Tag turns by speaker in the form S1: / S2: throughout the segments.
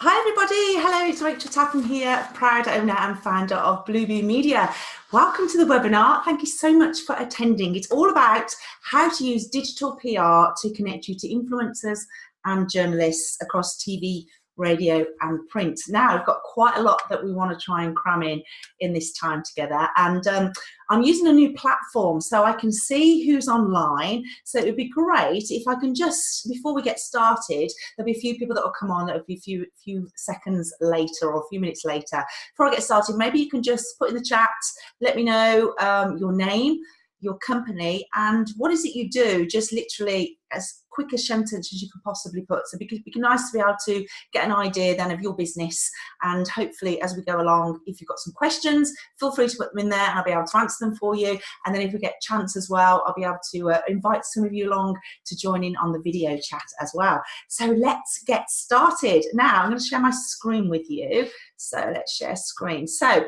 S1: Hi everybody, hello, it's Rachel Tapham here, proud owner and founder of Bluebee Media. Welcome to the webinar. Thank you so much for attending. It's all about how to use digital PR to connect you to influencers and journalists across TV, radio and print. Now I've got quite a lot that we want to try and cram in this time together, and I'm using a new platform so I can see who's online. So it would be great if I can just, before we get started, there'll be a few people that will come on, that'll be a few seconds later or a few minutes later. Before I get started, maybe you can just put in the chat, let me know your name, your company, and what is it you do, just literally as quick a sentence as you can possibly put. So because it'd be nice to be able to get an idea then of your business, and hopefully as we go along, if you've got some questions, feel free to put them in there and I'll be able to answer them for you. And then if we get a chance as well, I'll be able to invite some of you along to join in on the video chat as well. So let's get started. Now I'm going to share my screen with you. So let's share screen. So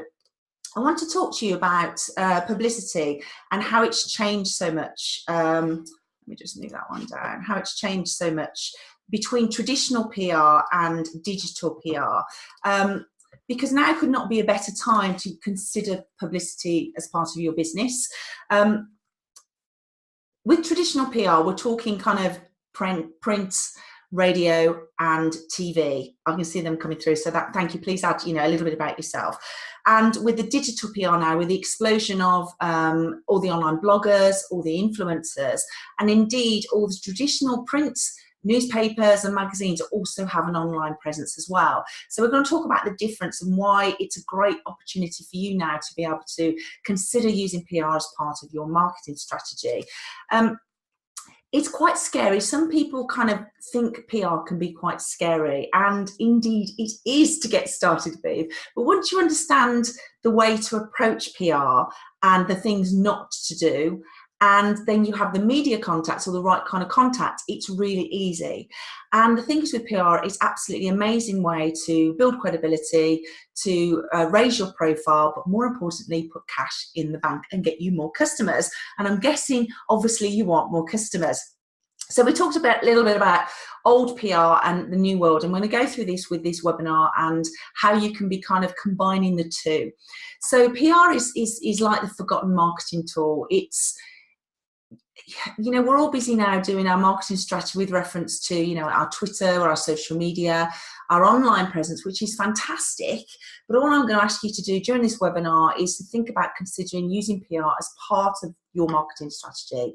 S1: I want to talk to you about publicity and how it's changed so much. Let me just move that one down. How it's changed so much between traditional PR and digital PR. Because now could not be a better time to consider publicity as part of your business. With traditional PR, we're talking kind of print, radio and TV. I can see them coming through, so that, thank you. Please add, a little bit about yourself. And with the digital PR now, with the explosion of all the online bloggers, all the influencers, and indeed all the traditional print newspapers and magazines also have an online presence as well. So we're going to talk about the difference and why it's a great opportunity for you now to be able to consider using PR as part of your marketing strategy. It's quite scary. Some people kind of think PR can be quite scary, and indeed it is to get started with. But once you understand the way to approach PR and the things not to do, and then you have the media contacts or the right kind of contact, it's really easy. And the thing is with PR, it's absolutely amazing way to build credibility, to raise your profile, but more importantly, put cash in the bank and get you more customers. And I'm guessing, obviously, you want more customers. So we talked a little bit about old PR and the new world. I'm going to go through this with this webinar and how you can be kind of combining the two. So PR is like the forgotten marketing tool. It's, we're all busy now doing our marketing strategy with reference to, our Twitter or our social media, our online presence, which is fantastic. But all I'm going to ask you to do during this webinar is to think about considering using PR as part of your marketing strategy.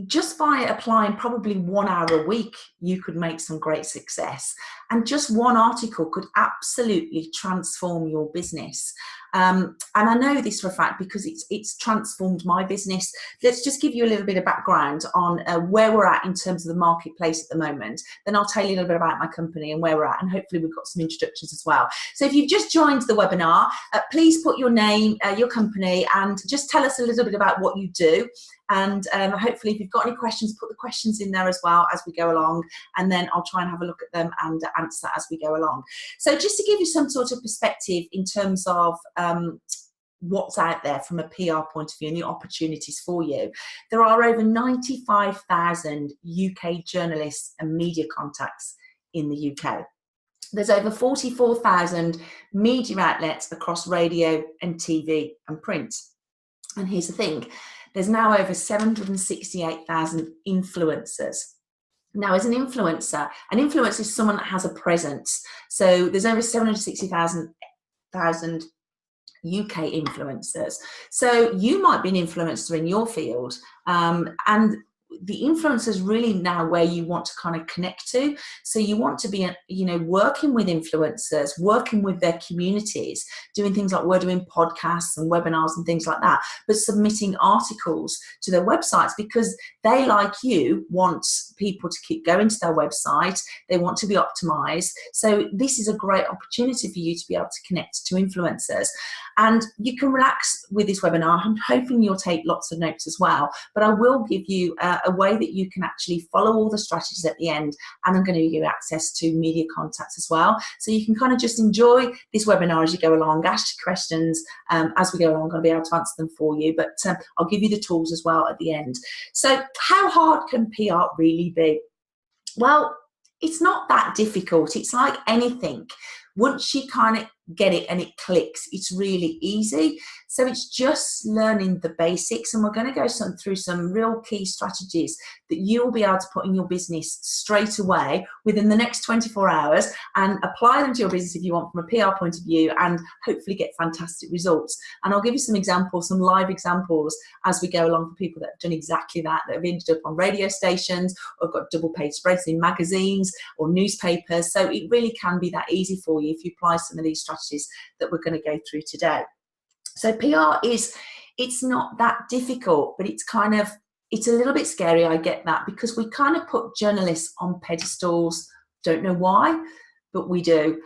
S1: Just by applying probably 1 hour a week, you could make some great success. And just one article could absolutely transform your business. And I know this for a fact because it's transformed my business. Let's just give you a little bit of background on where we're at in terms of the marketplace at the moment. Then I'll tell you a little bit about my company and where we're at, and hopefully we've got some introductions as well. So if you've just joined the webinar, please put your name, your company, and just tell us a little bit about what you do. And hopefully if you've got any questions, put the questions in there as well as we go along, and then I'll try and have a look at them and answer as we go along. So just to give you some sort of perspective in terms of what's out there from a PR point of view and the opportunities for you, there are over 95,000 UK journalists and media contacts in the UK. There's over 44,000 media outlets across radio and TV and print. And here's the thing, there's now over 768,000 influencers. Now, as an influencer is someone that has a presence. So there's over 760,000 UK influencers. So you might be an influencer in your field, and the influencer is really now where you want to kind of connect to. So you want to be, working with influencers, working with their communities, doing things like we're doing podcasts and webinars and things like that, but submitting articles to their websites because they, like you, want people to keep going to their website. They want to be optimized. So this is a great opportunity for you to be able to connect to influencers. And you can relax with this webinar. I'm hoping you'll take lots of notes as well, but I will give you a way that you can actually follow all the strategies at the end, and I'm going to give you access to media contacts as well. So you can kind of just enjoy this webinar as you go along, ask your questions as we go along. I'm going to be able to answer them for you, but I'll give you the tools as well at the end. So how hard can PR really be? Well, it's not that difficult. It's like anything. Once you kind of get it and it clicks, it's really easy. So it's just learning the basics, and we're going to go through some real key strategies that you'll be able to put in your business straight away within the next 24 hours and apply them to your business if you want from a PR point of view, and hopefully get fantastic results. And I'll give you some examples, some live examples as we go along for people that have done exactly that have ended up on radio stations or have got double page spreads in magazines or newspapers. So it really can be that easy for you if you apply some of these strategies that we're going to go through today. So PR it's not that difficult, but it's a little bit scary. I get that, because we kind of put journalists on pedestals. Don't know why, but we do.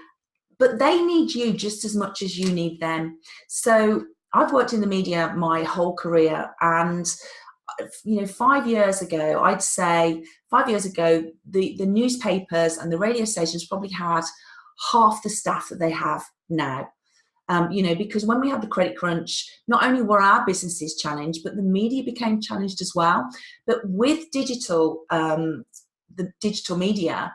S1: But they need you just as much as you need them. So I've worked in the media my whole career, and 5 years ago, I'd say 5 years ago, the newspapers and the radio stations probably had half the staff that they have now. Because when we had the credit crunch, not only were our businesses challenged, but the media became challenged as well. But with digital, the digital media,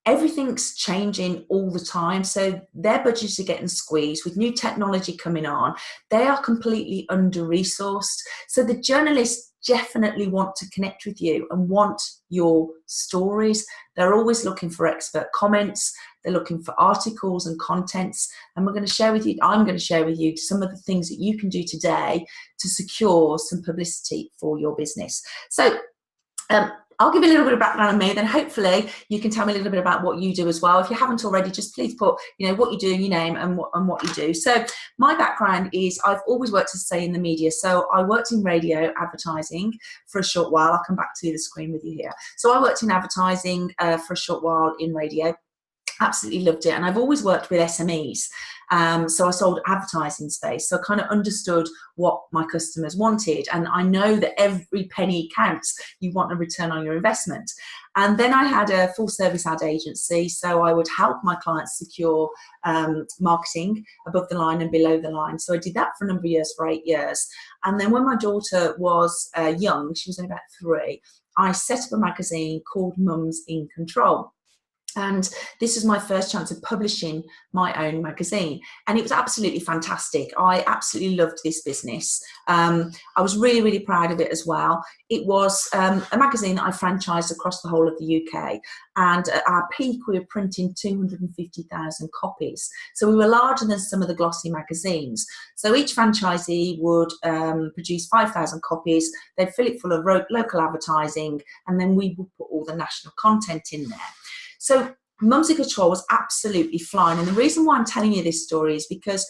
S1: everything's changing all the time. So their budgets are getting squeezed with new technology coming on. They are completely under-resourced. So the journalists definitely want to connect with you and want your stories. They're always looking for expert comments. They're looking for articles and contents. And I'm going to share with you some of the things that you can do today to secure some publicity for your business. So I'll give you a little bit of background on me, then hopefully you can tell me a little bit about what you do as well. If you haven't already, just please put, what you do, your name, and what you do. So my background is I've always worked, to say, in the media. So I worked in radio advertising for a short while. I'll come back to the screen with you here. So I worked in advertising for a short while in radio. Absolutely loved it. And I've always worked with SMEs. So I sold advertising space. So I kind of understood what my customers wanted. And I know that every penny counts. You want a return on your investment. And then I had a full service ad agency. So I would help my clients secure marketing above the line and below the line. So I did that for a number of years, for 8 years. And then when my daughter was young, she was only about 3, I set up a magazine called Mums in Control. And this was my first chance of publishing my own magazine. And it was absolutely fantastic. I absolutely loved this business. I was really, really proud of it as well. It was a magazine that I franchised across the whole of the UK. And at our peak, we were printing 250,000 copies. So we were larger than some of the glossy magazines. So each franchisee would produce 5,000 copies. They'd fill it full of local advertising, and then we would put all the national content in there. So Mums in Control was absolutely flying. And the reason why I'm telling you this story is because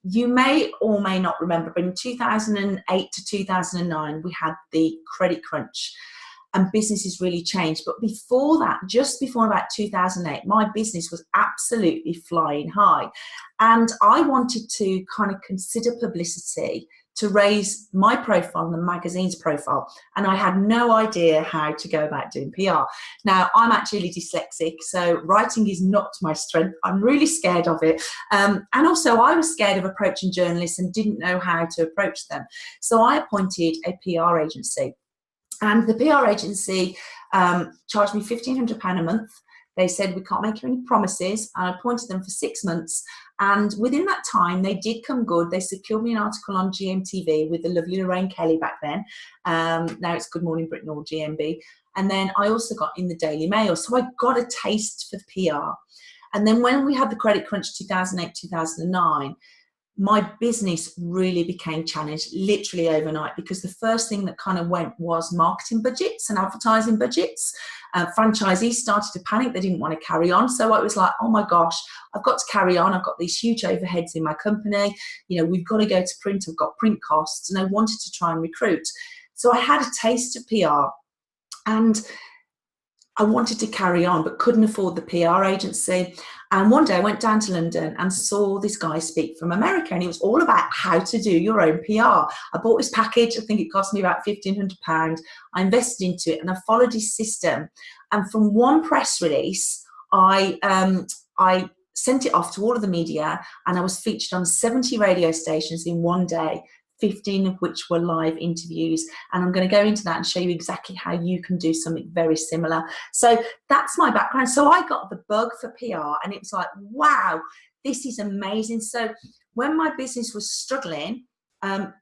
S1: you may or may not remember, but in 2008 to 2009, we had the credit crunch and businesses really changed. But before that, just before about 2008, my business was absolutely flying high. And I wanted to kind of consider publicity to raise my profile and the magazine's profile. And I had no idea how to go about doing PR. Now, I'm actually dyslexic, so writing is not my strength. I'm really scared of it. And also, I was scared of approaching journalists and didn't know how to approach them. So I appointed a PR agency. And the PR agency charged me £1,500 a month. They said, we can't make you any promises. And I appointed them for 6 months. And within that time, they did come good. They secured me an article on GMTV with the lovely Lorraine Kelly back then. Now it's Good Morning Britain or GMB. And then I also got in the Daily Mail. So I got a taste for PR. And then when we had the credit crunch 2008, 2009, my business really became challenged literally overnight, because the first thing that kind of went was marketing budgets and advertising budgets. Franchisees started to panic. They didn't want to carry on. So I was like, oh my gosh, I've got to carry on. I've got these huge overheads in my company. We've got to go to print. I've got print costs. And I wanted to try and recruit. So I had a taste of PR. And I wanted to carry on, but couldn't afford the PR agency. And one day I went down to London and saw this guy speak from America, and it was all about how to do your own PR. I bought his package. I think it cost me about £1,500. I invested into it and I followed his system. And from one press release, I sent it off to all of the media, and I was featured on 70 radio stations in one day. 15 of which were live interviews. And I'm going to go into that and show you exactly how you can do something very similar. So that's my background. So I got the bug for PR, and it was like, wow, this is amazing. So when my business was struggling,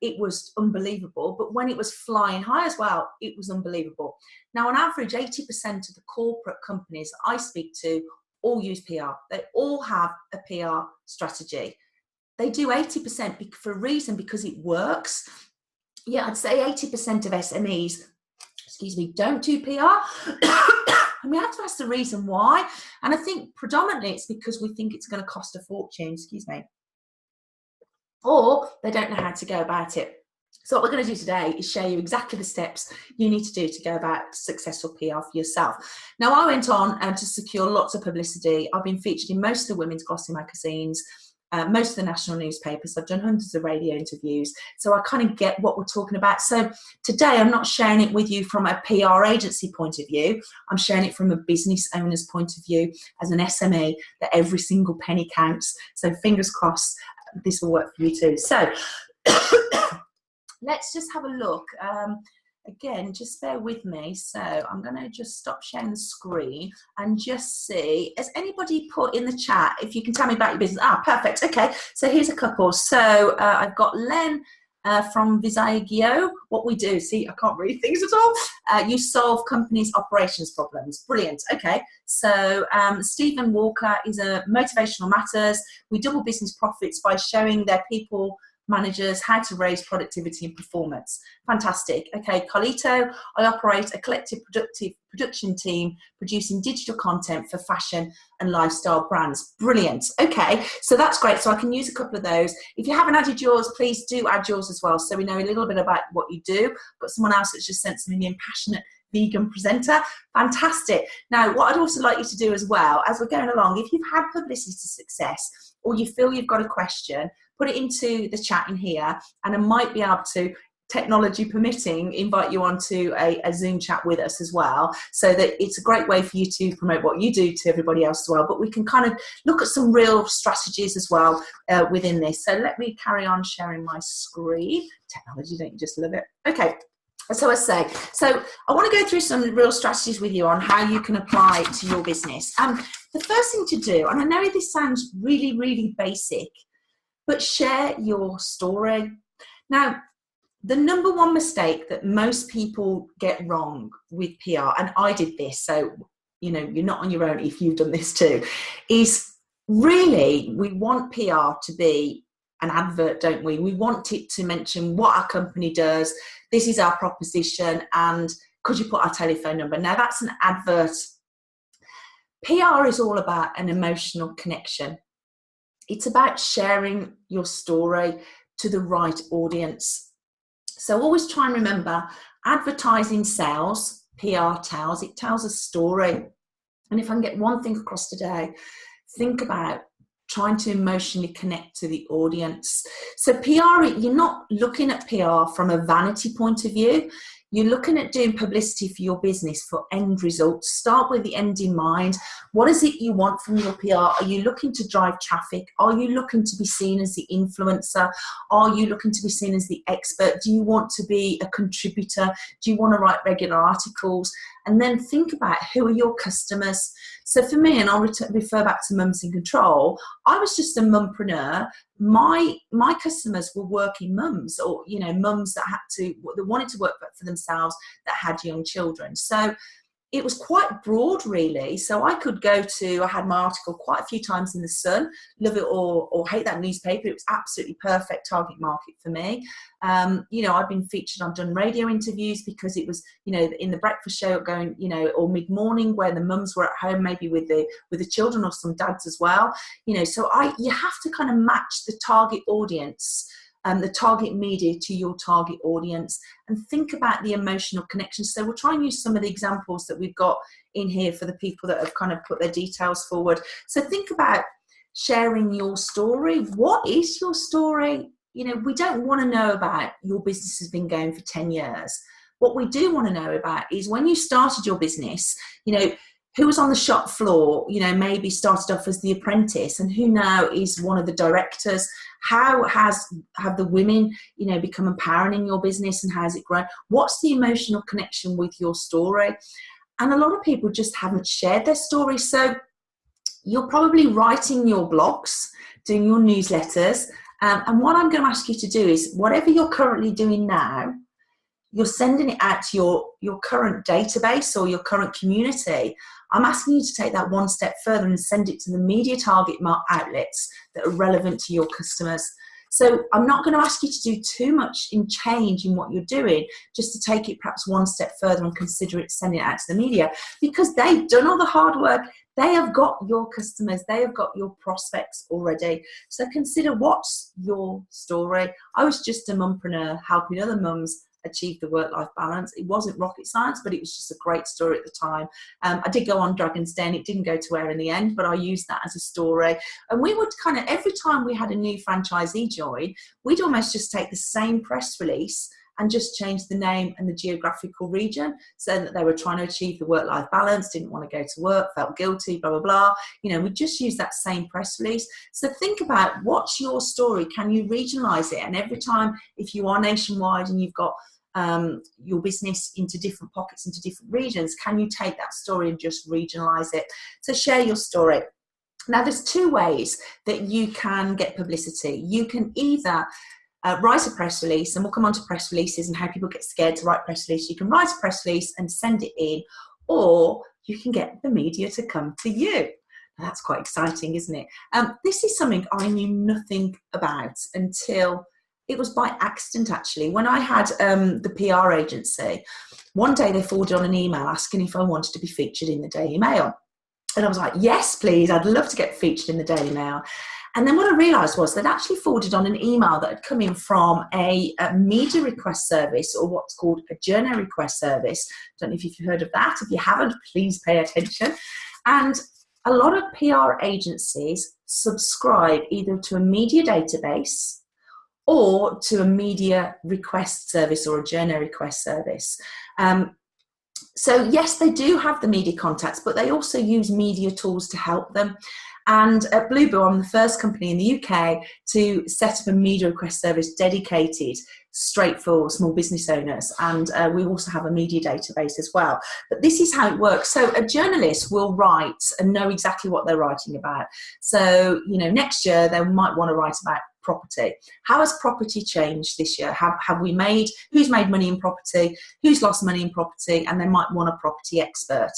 S1: it was unbelievable. But when it was flying high as well, it was unbelievable. Now, on average, 80% of the corporate companies I speak to all use PR. They all have a PR strategy. They do 80% for a reason, because it works. Yeah, I'd say 80% of SMEs, don't do PR. And we have to ask the reason why. And I think predominantly it's because we think it's going to cost a fortune, or they don't know how to go about it. So what we're going to do today is show you exactly the steps you need to do to go about successful PR for yourself. Now, I went on to secure lots of publicity. I've been featured in most of the women's glossy magazines, most of the national newspapers. I've done hundreds of radio interviews, so I kind of get what we're talking about. So today I'm not sharing it with you from a PR agency point of view. I'm sharing it from a business owner's point of view, as an SME, that every single penny counts. So fingers crossed this will work for you too. So let's just have a look. Again, just bear with me. So I'm going to just stop sharing the screen and just see, has anybody put in the chat, if you can tell me about your business? Ah, perfect. Okay, so here's a couple. So I've got Len from Visagio. What we do, see, I can't read things at all. You solve companies' operations problems. Brilliant. Okay, so Stephen Walker is a Motivational Matters. We double business profits by showing their people managers how to raise productivity and performance. Fantastic. Okay, Carlito, I operate a collective production team producing digital content for fashion and lifestyle brands. Brilliant. Okay, so that's great. So I can use a couple of those. If you haven't added yours, please do add yours as well, so we know a little bit about what you do. Got someone else that's just sent something in, passionate vegan presenter. Fantastic. Now, what I'd also like you to do as well, as we're going along, if you've had publicity success or you feel you've got a question, put it into the chat in here, and I might be able to, technology permitting, invite you onto a Zoom chat with us as well, so that it's a great way for you to promote what you do to everybody else as well. But we can kind of look at some real strategies as well within this. So let me carry on sharing my screen. Technology, don't you just love it? Okay. So I say, so I want to go through some real strategies with you on how you can apply to your business. The first thing to do, and I know this sounds really, really basic, but share your story. Now, the number one mistake that most people get wrong with PR, and I did this, so you know you're not on your own if you've done this too, is really we want PR to be an advert, don't we? We want it to mention what our company does, this is our proposition, and could you put our telephone number? Now that's an advert. PR is all about an emotional connection. It's about sharing your story to the right audience. So always try and remember, advertising sells, PR tells, it tells a story. And if I can get one thing across today, think about trying to emotionally connect to the audience. So PR, you're not looking at PR from a vanity point of view. You're looking at doing publicity for your business for end results. Start with the end in mind. What is it you want from your PR? Are you looking to drive traffic? Are you looking to be seen as the influencer? Are you looking to be seen as the expert? Do you want to be a contributor? Do you want to write regular articles? And then think about, who are your customers? So for me, and I'll refer back to Mums in Control, I was just a mumpreneur. My customers were working mums, or mums that wanted to work for themselves, that had young children. So it was quite broad, really. So I could I had my article quite a few times in The Sun, love it or hate that newspaper. It was absolutely perfect target market for me. I've been featured, I've done radio interviews because it was, in the breakfast show going, or mid-morning where the mums were at home, maybe with the children or some dads as well. So you have to kind of match the target audience, the target media to your target audience, and think about the emotional connection. So we'll try and use some of the examples that we've got in here for the people that have kind of put their details forward. So think about sharing your story. What is your story? We don't want to know about your business has been going for 10 years. What we do want to know about is when you started your business, who was on the shop floor, you know, maybe started off as the apprentice and who now is one of the directors. How have the women, you know, become empowering in your business, and how has it grown? What's the emotional connection with your story? And a lot of people just haven't shared their story. So you're probably writing your blogs, doing your newsletters. And what I'm going to ask you to do is, whatever you're currently doing now, you're sending it out to your current database or your current community. I'm asking you to take that one step further and send it to the media target outlets that are relevant to your customers. So I'm not going to ask you to do too much in change in what you're doing, just to take it perhaps one step further and consider it sending it out to the media, because they've done all the hard work. They have got your customers, they have got your prospects already. So consider, what's your story? I was just a mumpreneur helping other mums achieve the work-life balance. It wasn't rocket science, but it was just a great story at the time. I did go on Dragon's Den. It didn't go to air in the end, but I used that as a story. And we would kind of, every time we had a new franchisee join, we'd almost just take the same press release and just change the name and the geographical region, so that they were trying to achieve the work-life balance, didn't want to go to work, felt guilty, blah, blah, blah. You know, we just use that same press release. So think about, what's your story? Can you regionalize it? And every time, if you are nationwide and you've got your business into different pockets, into different regions, can you take that story and just regionalize it? So share your story. Now, there's two ways that you can get publicity. You can either write a press release, and we'll come on to press releases and how people get scared to write press release. You can write a press release and send it in, or you can get the media to come to you. Now, that's quite exciting, isn't it? This is something I knew nothing about until it was by accident, actually. When I had the PR agency, one day they forwarded on an email asking if I wanted to be featured in the Daily Mail. And I was like, yes, please, I'd love to get featured in the Daily Mail. And then what I realised was they'd actually forwarded on an email that had come in from a media request service, or what's called a journal request service. Don't know if you've heard of that. If you haven't, please pay attention. And a lot of PR agencies subscribe either to a media database or to a media request service or a journal request service. So yes, they do have the media contacts, but they also use media tools to help them. And at Blueboo, I'm the first company in the UK to set up a media request service dedicated straight for small business owners. And we also have a media database as well. But this is how it works. So a journalist will write and know exactly what they're writing about. So, you know, next year they might want to write about property. How has property changed this year? Who's made money in property? Who's lost money in property? And they might want a property expert.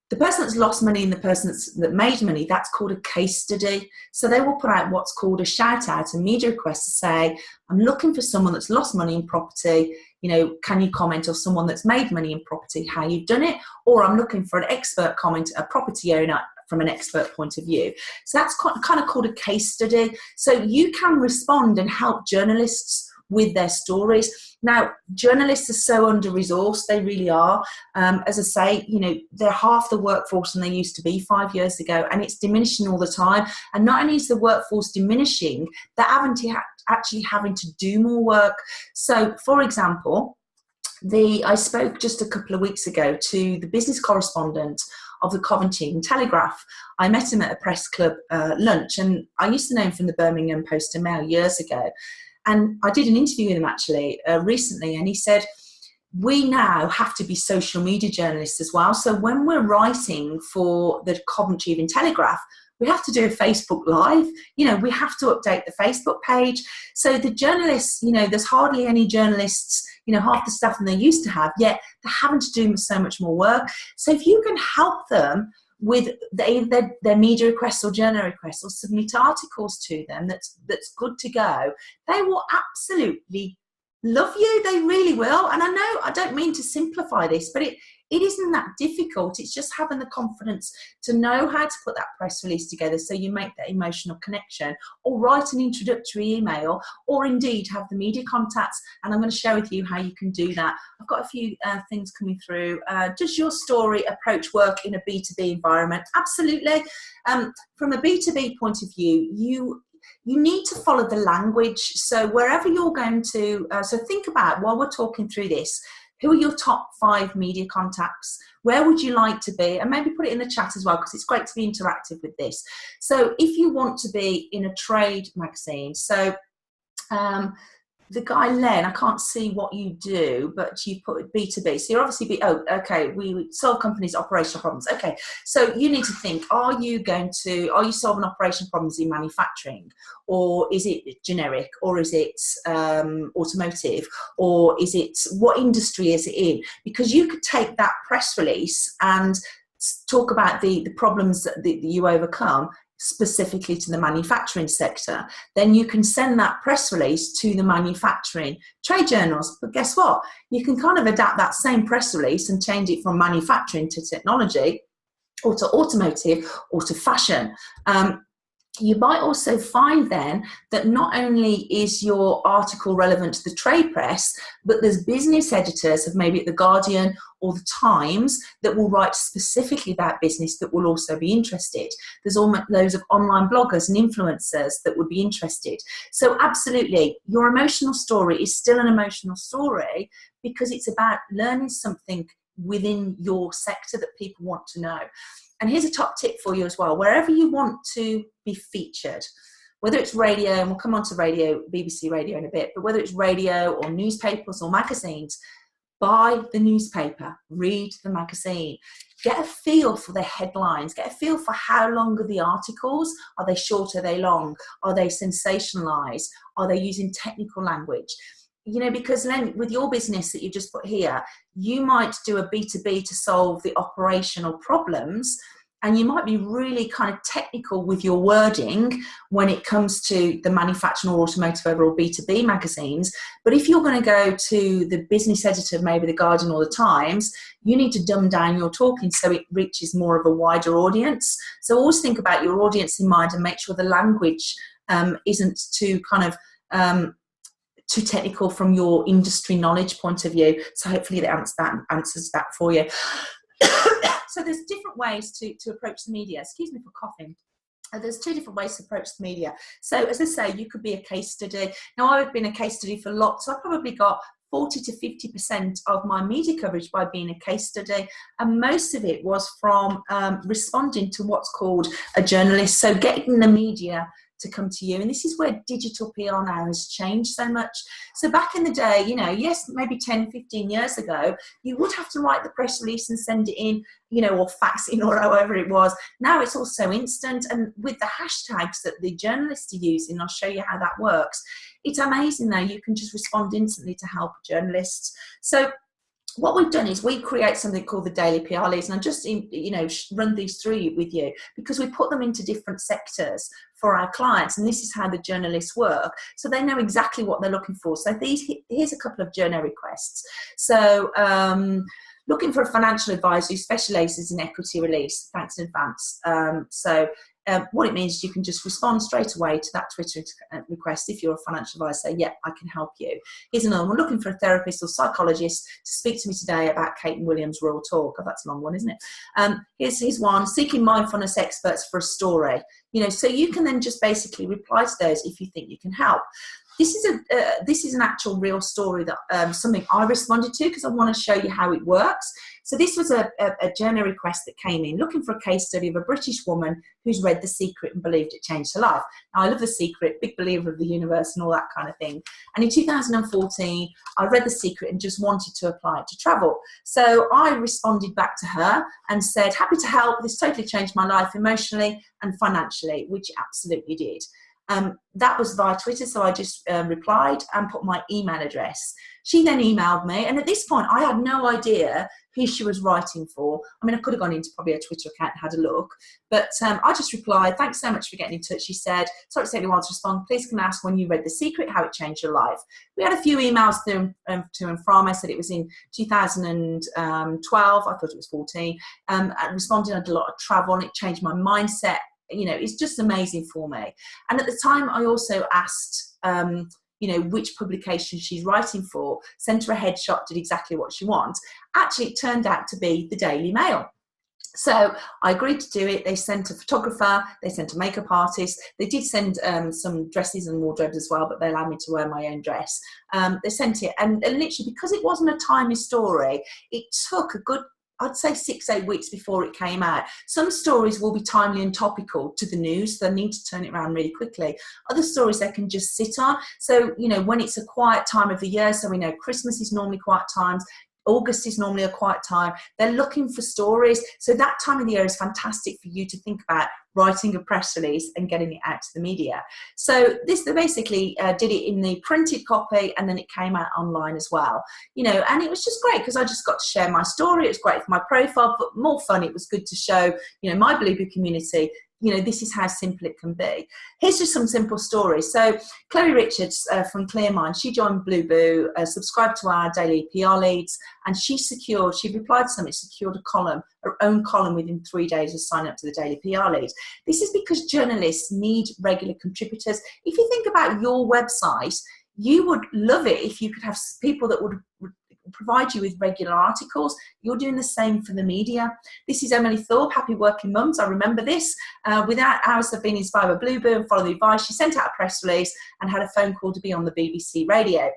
S1: The person that's lost money and the person that made money, that's called a case study. So they will put out what's called a shout out, a media request to say, I'm looking for someone that's lost money in property. You know, can you comment, or someone that's made money in property, how you've done it? Or I'm looking for an expert comment, a property owner from an expert point of view. So that's kind of called a case study. So you can respond and help journalists with their stories. Now, journalists are so under-resourced, they really are. As I say, you know, they're half the workforce than they used to be 5 years ago, and it's diminishing all the time. And not only is the workforce diminishing, they're actually having to do more work. So, for example, I spoke just a couple of weeks ago to the business correspondent of the Coventry Telegraph. I met him at a press club lunch, and I used to know him from the Birmingham Post and Mail years ago. And I did an interview with him actually recently, and he said, we now have to be social media journalists as well. So when we're writing for the Coventry Evening Telegraph, we have to do a Facebook Live. You know, we have to update the Facebook page. So the journalists, you know, there's hardly any journalists, you know, half the staff than they used to have, yet they're having to do so much more work. So if you can help them with their media requests or journal requests, or submit articles to them that's good to go, they will absolutely love you. They really will. And I know I don't mean to simplify this, but it isn't that difficult. It's just having the confidence to know how to put that press release together so you make that emotional connection, or write an introductory email, or indeed have the media contacts. And I'm going to share with you how you can do that. I've got a few things coming through. Does your story approach work in a B2B environment? Absolutely. From a B2B point of view, you need to follow the language. So wherever you're going to, so think about, while we're talking through this, who are your top 5 media contacts? Where would you like to be? And maybe put it in the chat as well, because it's great to be interactive with this. So if you want to be in a trade magazine, so the guy Len, I can't see what you do, but you put B2B. So you're obviously we solve companies' operational problems. Okay, so you need to think, are you solving operational problems in manufacturing, or is it generic, or is it automotive, or is it, what industry is it in? Because you could take that press release and talk about the problems that you overcome specifically to the manufacturing sector. Then you can send that press release to the manufacturing trade journals. But guess what? You can kind of adapt that same press release and change it from manufacturing to technology, or to automotive, or to fashion. You might also find then that not only is your article relevant to the trade press, but there's business editors of maybe at The Guardian or The Times that will write specifically about business that will also be interested. There's almost loads of online bloggers and influencers that would be interested. So absolutely, your emotional story is still an emotional story, because it's about learning something within your sector that people want to know. And here's a top tip for you as well. Wherever you want to be featured, whether it's radio, and we'll come on to radio, BBC Radio in a bit, but whether it's radio or newspapers or magazines, buy the newspaper, read the magazine, get a feel for the headlines, get a feel for how long are the articles, are they short, are they long, are they sensationalized, are they using technical language? You know, because then with your business that you just put here, you might do a B2B to solve the operational problems, and you might be really kind of technical with your wording when it comes to the manufacturing or automotive overall B2B magazines. But if you're going to go to the business editor of maybe The Guardian or The Times, you need to dumb down your talking so it reaches more of a wider audience. So always think about your audience in mind and make sure the language isn't too kind of too technical from your industry knowledge point of view. So hopefully that answers that for you. So there's different ways to approach the media. Excuse me for coughing. There's two different ways to approach the media. So as I say, you could be a case study. Now, I've been a case study for lots. I probably got 40 to 50% of my media coverage by being a case study, and most of it was from responding to what's called a journalist. So getting the media to come to you. And this is where digital PR now has changed so much. So back in the day, you know, yes, maybe 10, 15 years ago, you would have to write the press release and send it in, you know, or fax in, or however it was. Now it's all so instant. And with the hashtags that the journalists are using, I'll show you how that works. It's amazing now. You can just respond instantly to help journalists. So what we've done is we create something called the Daily PR Leads, and I just, you know, run these through with you because we put them into different sectors for our clients, and this is how the journalists work, so they know exactly what they're looking for. So here's a couple of journal requests. So looking for a financial advisor who specialises in equity release. Thanks in advance. What it means is you can just respond straight away to that Twitter request. If you're a financial advisor, say, yeah, I can help you. Here's another one. Looking for a therapist or psychologist to speak to me today about Kate and Williams' Royal Talk. Oh, that's a long one, isn't it? Here's one. Seeking mindfulness experts for a story. You know, so you can then just basically reply to those if you think you can help. This is an actual real story that something I responded to because I want to show you how it works. So this was a journal request that came in, looking for a case study of a British woman who's read The Secret and believed it changed her life. Now, I love The Secret, big believer of the universe and all that kind of thing. And in 2014, I read The Secret and just wanted to apply it to travel. So I responded back to her and said, happy to help. This totally changed my life emotionally and financially, which it absolutely did. That was via Twitter, so I just replied and put my email address. She then emailed me, and at this point I had no idea who she was writing for. I mean, I could have gone into probably a Twitter account and had a look, but I just replied, thanks so much for getting in touch. She said, sorry to take a while to respond. Please can I ask when you read The Secret, how it changed your life? We had a few emails to and from. I said it was in 2012. I thought it was 14. I responded, I did a lot of travel, and it changed my mindset. You know, it's just amazing for me. And at the time, I also asked, you know, which publication she's writing for, sent her a headshot, did exactly what she wants. Actually, it turned out to be the Daily Mail. So I agreed to do it. They sent a photographer, they sent a makeup artist. They did send some dresses and wardrobes as well, but they allowed me to wear my own dress. They sent it, and literally, because it wasn't a timely story, it took a good, I'd say 6-8 weeks before it came out. Some stories will be timely and topical to the news. They need to turn it around really quickly. Other stories they can just sit on. So, you know, when it's a quiet time of the year, so we know Christmas is normally quiet times, August is normally a quiet time. They're looking for stories. So that time of the year is fantastic for you to think about writing a press release and getting it out to the media. So they basically did it in the printed copy, and then it came out online as well. You know, and it was just great because I just got to share my story. It was great for my profile, but more fun, it was good to show, you know, my Blueboo community, you know, this is how simple it can be. Here's just some simple stories. So Chloe Richards from Clearmind, she joined Blueboo, subscribed to our daily PR leads, and she replied to something, secured a column, her own column within 3 days of signing up to the daily PR leads. This is because journalists need regular contributors. If you think about your website, you would love it if you could have people that would provide you with regular articles. You're doing the same for the media. This is Emily Thorpe, Happy Working Mums. I remember this. Without hours of being inspired by Blueboo and follow the advice, she sent out a press release and had a phone call to be on the BBC radio.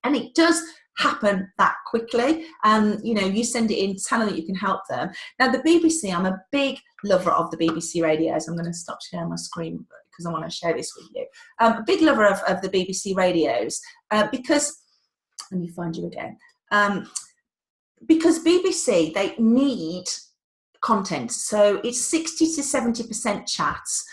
S1: And it does happen that quickly. You know, you send it in, tell them that you can help them. Now, the BBC, I'm a big lover of the BBC radios. I'm going to stop sharing my screen because I want to share this with you. A big lover of the BBC radios because, let me find you again. Because BBC, they need content. So it's 60 to 70% chats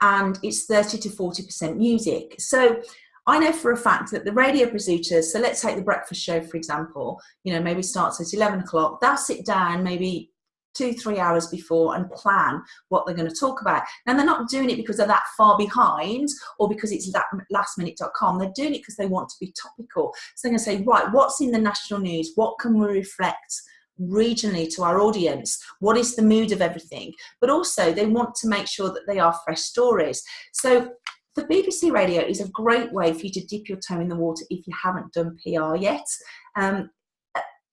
S1: and it's 30 to 40% music. So I know for a fact that the radio producers, so let's take the breakfast show, for example, you know, maybe starts at 11 o'clock. They'll sit down maybe 2-3 hours before and plan what they're going to talk about. Now, they're not doing it because they're that far behind or because it's that lastminute.com. They're doing it because they want to be topical. So they're going to say, right, what's in the national news? What can we reflect regionally to our audience? What is the mood of everything? But also they want to make sure that they are fresh stories. So the BBC Radio is a great way for you to dip your toe in the water if you haven't done PR yet.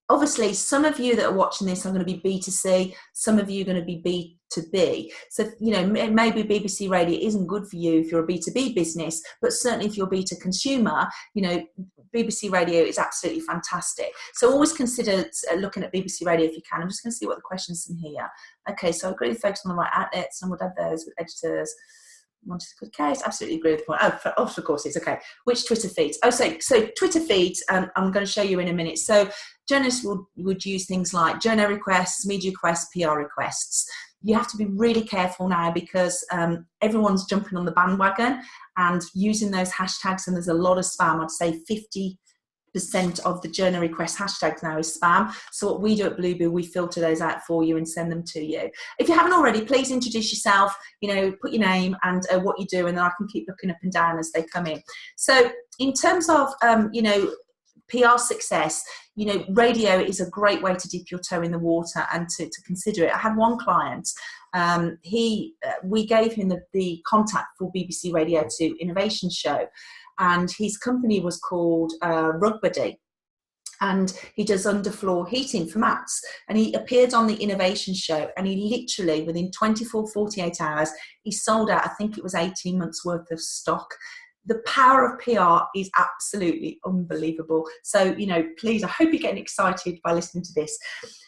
S1: Obviously, some of you that are watching this are going to be B2C, some of you are going to be B2B. So, you know, maybe BBC Radio isn't good for you if you're a B2B business, but certainly if you're B2 consumer, you know, BBC Radio is absolutely fantastic. So always consider looking at BBC Radio if you can. I'm just going to see what the questions in here. Okay, so I agree with focus on the right outlets and would add those with editors. Wanted a good case, absolutely agree with the point. Oh, of course it's okay. Which Twitter feeds? Oh, so Twitter feeds, I'm going to show you in a minute. So journalists would use things like journal requests, media requests, PR requests. You have to be really careful now because everyone's jumping on the bandwagon and using those hashtags, and there's a lot of spam. I'd say 50% of the journal request hashtags now is spam. So what we do at Blueboo, we filter those out for you and send them to you. If you haven't already, please introduce yourself, you know, put your name and what you do, and then I can keep looking up and down as they come in. So in terms of, you know, PR success, you know, radio is a great way to dip your toe in the water and to consider it. I had one client, we gave him the contact for BBC Radio 2 Innovation Show, and his company was called Rugbuddy, and he does underfloor heating for mats. And he appeared on the Innovation Show, and he literally, within 48 hours, he sold out, I think it was 18 months worth of stock. The power of PR is absolutely unbelievable. So, you know, please, I hope you're getting excited by listening to this.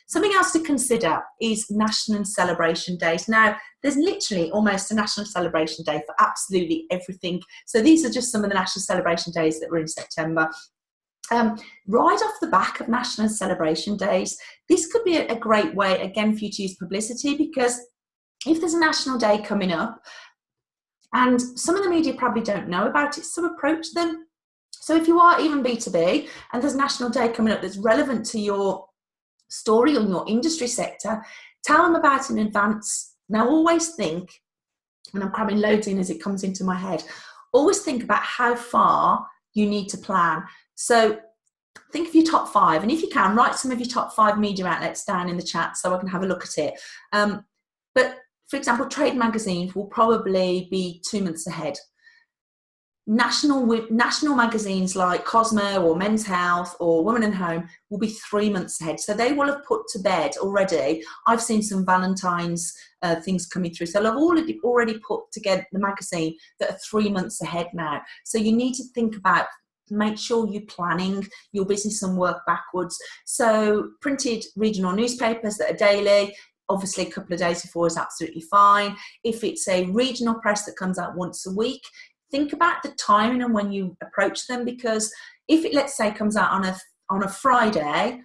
S1: Something else to consider is national celebration days. Now, there's literally almost a national celebration day for absolutely everything. So these are just some of the national celebration days that were in September. Right off the back of national celebration days, this could be a great way, again, for you to use publicity, because if there's a national day coming up, and some of the media probably don't know about it, so approach them. So if you are even B2B and there's National Day coming up that's relevant to your story or your industry sector, tell them about it in advance. Now always think, and I'm cramming loads in as it comes into my head, always think about how far you need to plan. So think of your top 5, and if you can, write some of your top 5 media outlets down in the chat so I can have a look at it. But for example, trade magazines will probably be 2 months ahead. National magazines like Cosmo or Men's Health or Women and Home will be 3 months ahead. So they will have put to bed already. I've seen some Valentine's things coming through. So they've already put together the magazine that are 3 months ahead now. So you need to think about make sure you're planning your business and work backwards. So printed regional newspapers that are daily, obviously a couple of days before is absolutely fine. If it's a regional press that comes out once a week, think about the timing and when you approach them, because if it, let's say, comes out on a Friday,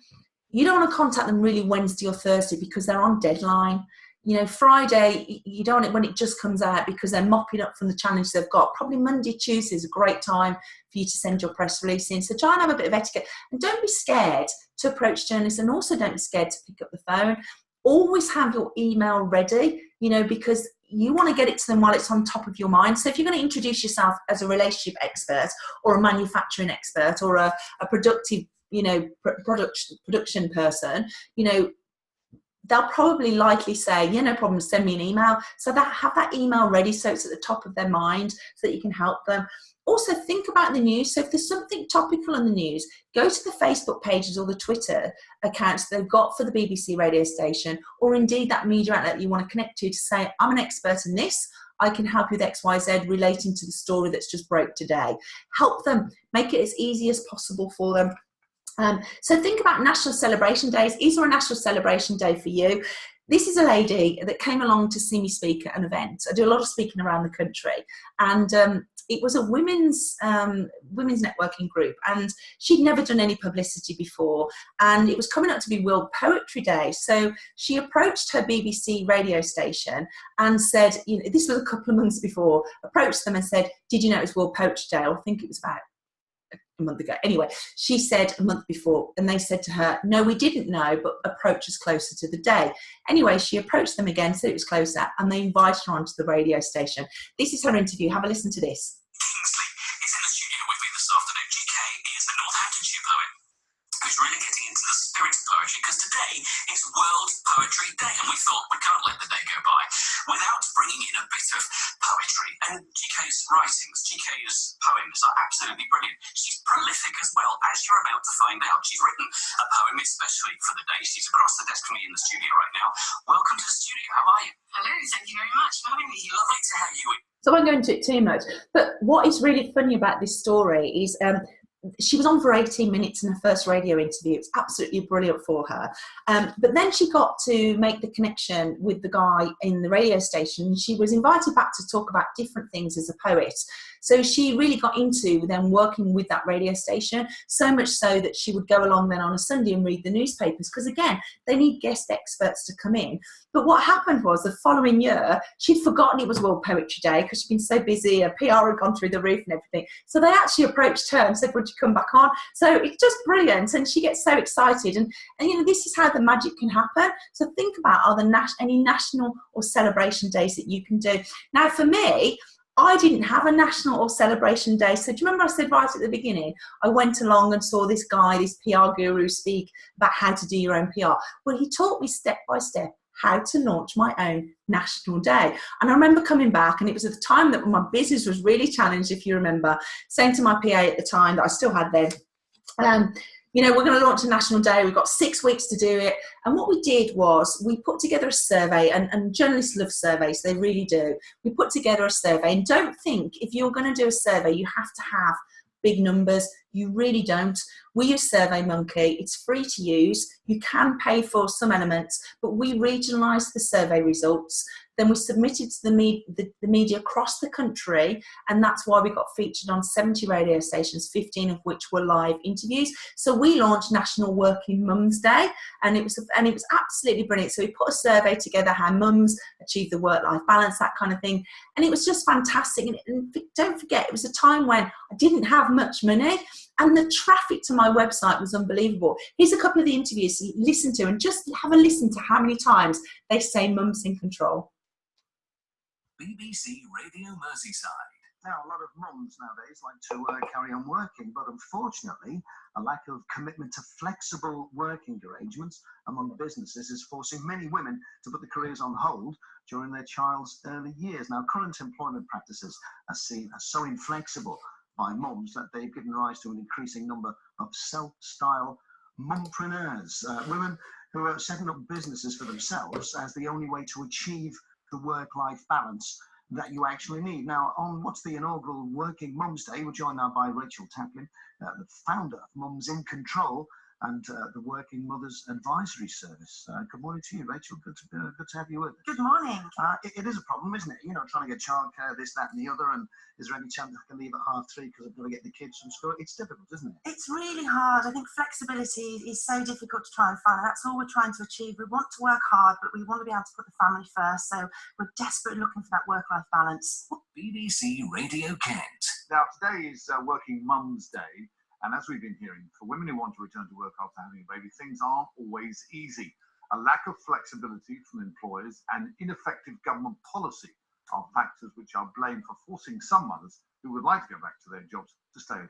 S1: you don't want to contact them really Wednesday or Thursday because they're on deadline. You know, Friday, you don't want it when it just comes out because they're mopping up from the challenge they've got. Probably Monday, Tuesday is a great time for you to send your press release in. So try and have a bit of etiquette. And don't be scared to approach journalists, and also don't be scared to pick up the phone. Always have your email ready, you know, because you want to get it to them while it's on top of your mind. So if you're going to introduce yourself as a relationship expert or a manufacturing expert or a productive, you know, production person, you know, they'll probably likely say, yeah, no problem, send me an email. So that have that email ready so it's at the top of their mind so that you can help them. Also, think about the news. So if there's something topical in the news, go to the Facebook pages or the Twitter accounts they've got for the BBC radio station, or indeed that media outlet that you want to connect to say, I'm an expert in this. I can help you with X, Y, Z relating to the story that's just broke today. Help them, make it as easy as possible for them. So think about national celebration days. Is there a national celebration day for you? This is a lady that came along to see me speak at an event. I do a lot of speaking around the country, and it was a women's networking group, and she'd never done any publicity before, and it was coming up to be World Poetry Day. So she approached her BBC radio station and said, you know, this was a couple of months before, approached them and said, did you know it was World Poetry Day? I think it was about a month ago. Anyway, she said a month before, and they said to her, no, we didn't know, but approach us closer to the day. Anyway, she approached them again, said it was closer, and they invited her onto the radio station. This is her interview. Have a listen to this.
S2: Kingsley is in the studio with me this afternoon. GK is a Northamptonshire poet who's really getting into the spirit of poetry, because today is World Poetry Day, and we thought we can't let the day go by without bringing in a bit of poetry. And GK's writings, GK's poems are absolutely brilliant. She's prolific as well, as you're about to find out. She's written a poem especially for the day. She's across the desk from me in the studio right now. Welcome to the studio. How are you?
S3: Hello, thank you very much for having me.
S2: Lovely to have you in.
S1: So I won't go into it too much, but what is really funny about this story is she was on for 18 minutes in her first radio interview. It's absolutely brilliant for her. But then she got to make the connection with the guy in the radio station. She was invited back to talk about different things as a poet. So she really got into then working with that radio station, so much so that she would go along then on a Sunday and read the newspapers, because again, they need guest experts to come in. But what happened was the following year, she'd forgotten it was World Poetry Day because she'd been so busy, her PR had gone through the roof and everything. So they actually approached her and said, would you come back on? So it's just brilliant, and she gets so excited. And you know, this is how the magic can happen. So think about, are there any national or celebration days that you can do? Now, for me, I didn't have a national or celebration day. So do you remember I said right at the beginning, I went along and saw this guy, this PR guru, speak about how to do your own PR. Well, he taught me step by step how to launch my own national day. And I remember coming back, and it was at the time that my business was really challenged, if you remember, saying to my PA at the time that I still had then, you know, we're going to launch a national day. We've got 6 weeks to do it. And what we did was we put together a survey, and journalists love surveys. They really do. We put together a survey, and don't think if you're going to do a survey, you have to have big numbers. You really don't. We use SurveyMonkey. It's free to use. You can pay for some elements, but we regionalised the survey results. Then we submitted to the media across the country, and that's why we got featured on 70 radio stations, 15 of which were live interviews. So we launched National Working Mums Day, and it was absolutely brilliant. So we put a survey together, how mums achieve the work-life balance, that kind of thing, and it was just fantastic. And don't forget, it was a time when I didn't have much money, and the traffic to my website was unbelievable. Here's a couple of the interviews to listen to, and just have a listen to how many times they say mums in control.
S2: BBC Radio Merseyside.
S4: Now, a lot of mums nowadays like to carry on working, but unfortunately, a lack of commitment to flexible working arrangements among businesses is forcing many women to put their careers on hold during their child's early years. Now, current employment practices are seen as so inflexible by mums that they've given rise to an increasing number of self-style mumpreneurs, women who are setting up businesses for themselves as the only way to achieve the work-life balance that you actually need. Now, on what's the inaugural Working Mums Day, we're joined now by Rachel Taplin, the founder of Mums in Control and the Working Mothers Advisory Service. Good morning to you, Rachel. Good to have you with us.
S3: Good morning.
S4: It is a problem, isn't it? You know, trying to get childcare, this, that, and the other, and is there any chance I can leave at 3:30 because I've got to get the kids from school? It's difficult, isn't it?
S3: It's really hard. I think flexibility is so difficult to try and find. That's all we're trying to achieve. We want to work hard, but we want to be able to put the family first. So we're desperately looking for that work-life balance.
S2: BBC Radio Kent.
S5: Now, today is Working Mums Day, and as we've been hearing, for women who want to return to work after having a baby, things aren't always easy. A lack of flexibility from employers and ineffective government policy are factors which are blamed for forcing some mothers who would like to go back to their jobs to stay.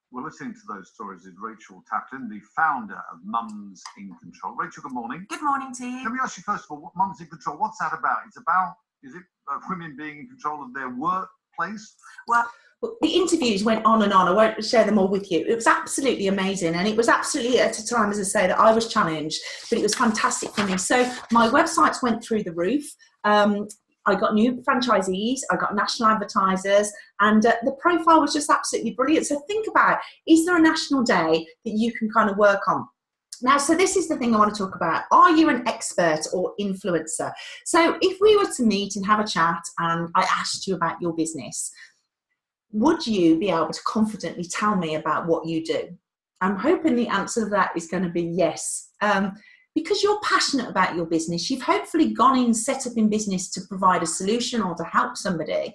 S5: We're listening to those stories with Rachel Taplin, the founder of Mums in Control. Rachel, good morning.
S3: Good morning to you.
S5: Let me ask you first of all, what Mums in Control, what's that about? Is it women being in control of their workplace?
S3: Well,
S1: the interviews went on and on. I won't share them all with you. It was absolutely amazing. And it was absolutely at a time, as I say, that I was challenged, but it was fantastic for me. So my websites went through the roof. I got new franchisees, I got national advertisers, and the profile was just absolutely brilliant. So think about, is there a national day that you can kind of work on? Now, so this is the thing I want to talk about. Are you an expert or influencer? So if we were to meet and have a chat and I asked you about your business, would you be able to confidently tell me about what you do? I'm hoping the answer to that is going to be yes. Because you're passionate about your business, you've hopefully gone in, set up in business to provide a solution or to help somebody.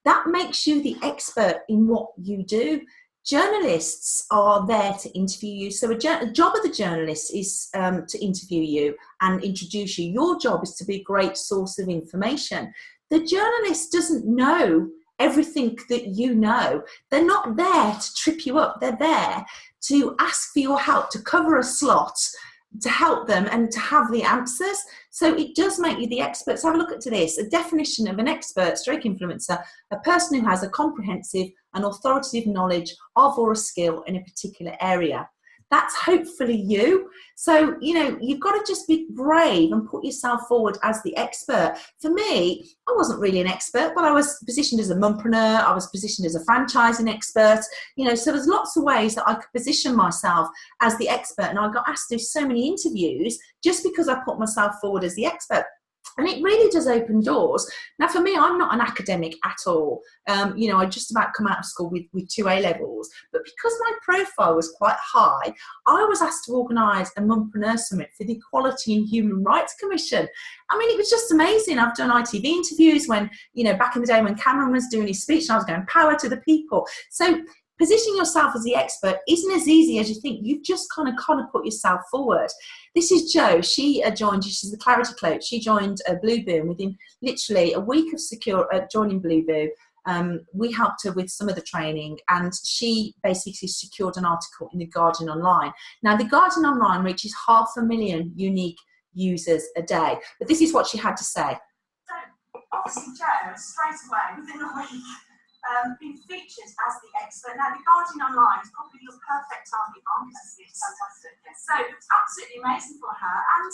S1: That makes you the expert in what you do. Journalists are there to interview you. So a job of the journalist is to interview you and introduce you. Your job is to be a great source of information. The journalist doesn't know everything that you know. They're not there to trip you up. They're there to ask for your help, to cover a slot, to help them and to have the answers. So it does make you the expert. So have a look at this. A definition of an expert stroke influencer: a person who has a comprehensive and authoritative knowledge of or a skill in a particular area. That's hopefully you. So, you know, you've got to just be brave and put yourself forward as the expert. For me, I wasn't really an expert, but I was positioned as a mumpreneur. I was positioned as a franchising expert. You know, so there's lots of ways that I could position myself as the expert. And I got asked to do so many interviews just because I put myself forward as the expert. And it really does open doors. Now, for me, I'm not an academic at all. You know, I just about come out of school with 2 A-levels. But because my profile was quite high, I was asked to organise a Mumpreneur Summit for the Equality and Human Rights Commission. I mean, it was just amazing. I've done ITV interviews when, you know, back in the day when Cameron was doing his speech, and I was going, power to the people. So positioning yourself as the expert isn't as easy as you think. You've just kind of put yourself forward. This is Jo. She joined, she's the Clarity Coach. She joined Blueboo, and within literally a week of joining Blueboo, we helped her with some of the training, and she basically secured an article in The Guardian Online. Now, The Guardian Online reaches 500,000 unique users a day. But this is what she had to say.
S3: So obviously, Jo, straight away, within a week, been featured as the expert. Now, The Guardian Online is probably your perfect target audience. It's fantastic. So it's absolutely amazing for her. And,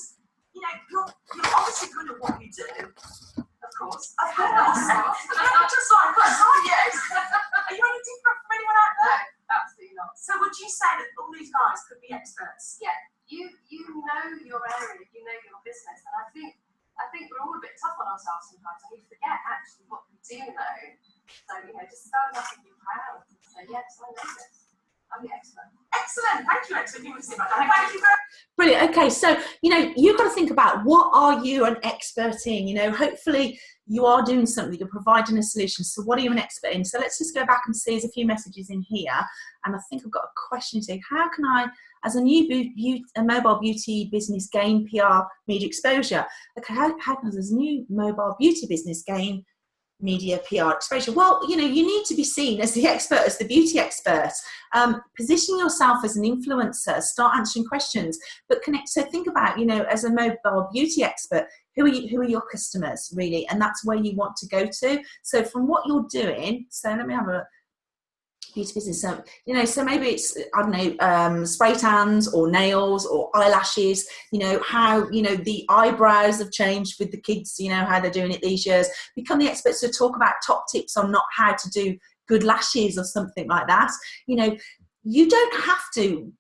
S3: you know, you're obviously good at what you do, of course. Of course. You're just like us, aren't you? Are you any different from anyone out there?
S6: No, absolutely not.
S3: So would you say that all these guys could be experts?
S6: Yeah, you know your area, you know your business, and I think we're all a bit tough on ourselves sometimes, and we forget actually what we do know. So, you know, just stand up and be proud and say, yes, I know this. I'm the expert.
S3: Excellent. Thank you, excellent. Thank you very
S1: Brilliant. Okay, so, you know, you've got to think about, what are you an expert in? You know, hopefully you are doing something, you're providing a solution. So what are you an expert in? So let's just go back and see, there's a few messages in here. And I think I've got a question to you. How can I, as a new mobile beauty business, gain PR media exposure? Okay, how can this new mobile beauty business gain media PR exposure? Well, you know, you need to be seen as the expert, as the beauty expert. Position yourself as an influencer, start answering questions, but connect. So think about, you know, as a mobile beauty expert, who are your customers really? And that's where you want to go to. So from what you're doing, so let me have a, beauty business. So, you know, so maybe it's, I don't know, spray tans or nails or eyelashes, you know, how, you know, the eyebrows have changed with the kids, you know, how they're doing it these years. Become the experts to talk about top tips on not how to do good lashes or something like that. You know, you don't have to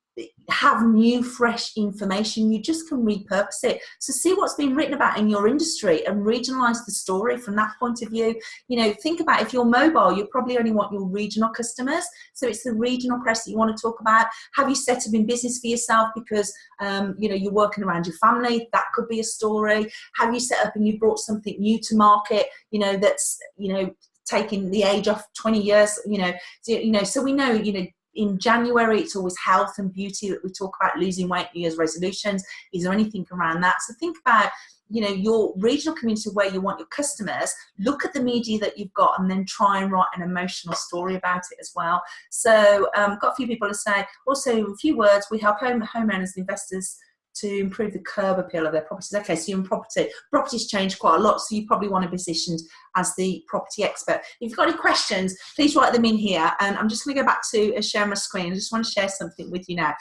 S1: have new fresh information, you just can repurpose it. So see what's been written about in your industry and regionalize the story from that point of view. You know, think about if you're mobile, you probably only want your regional customers, so it's the regional press that you want to talk about. Have you set up in business for yourself because you know, you're working around your family? That could be a story. Have you set up and you brought something new to market, you know, that's, you know, taking the age off 20 years, you know, so we know, you know, in January, it's always health and beauty that we talk about, losing weight, New Year's resolutions. Is there anything around that? So think about, you know, your regional community where you want your customers, look at the media that you've got and then try and write an emotional story about it as well. So got a few people to say, also a few words, we help homeowners and investors to improve the curb appeal of their properties. Okay, so you're in property. Property's changed quite a lot, so you probably want to be positioned as the property expert. If you've got any questions, please write them in here. And I'm just going to go back to share my screen. I just want to share something with you now.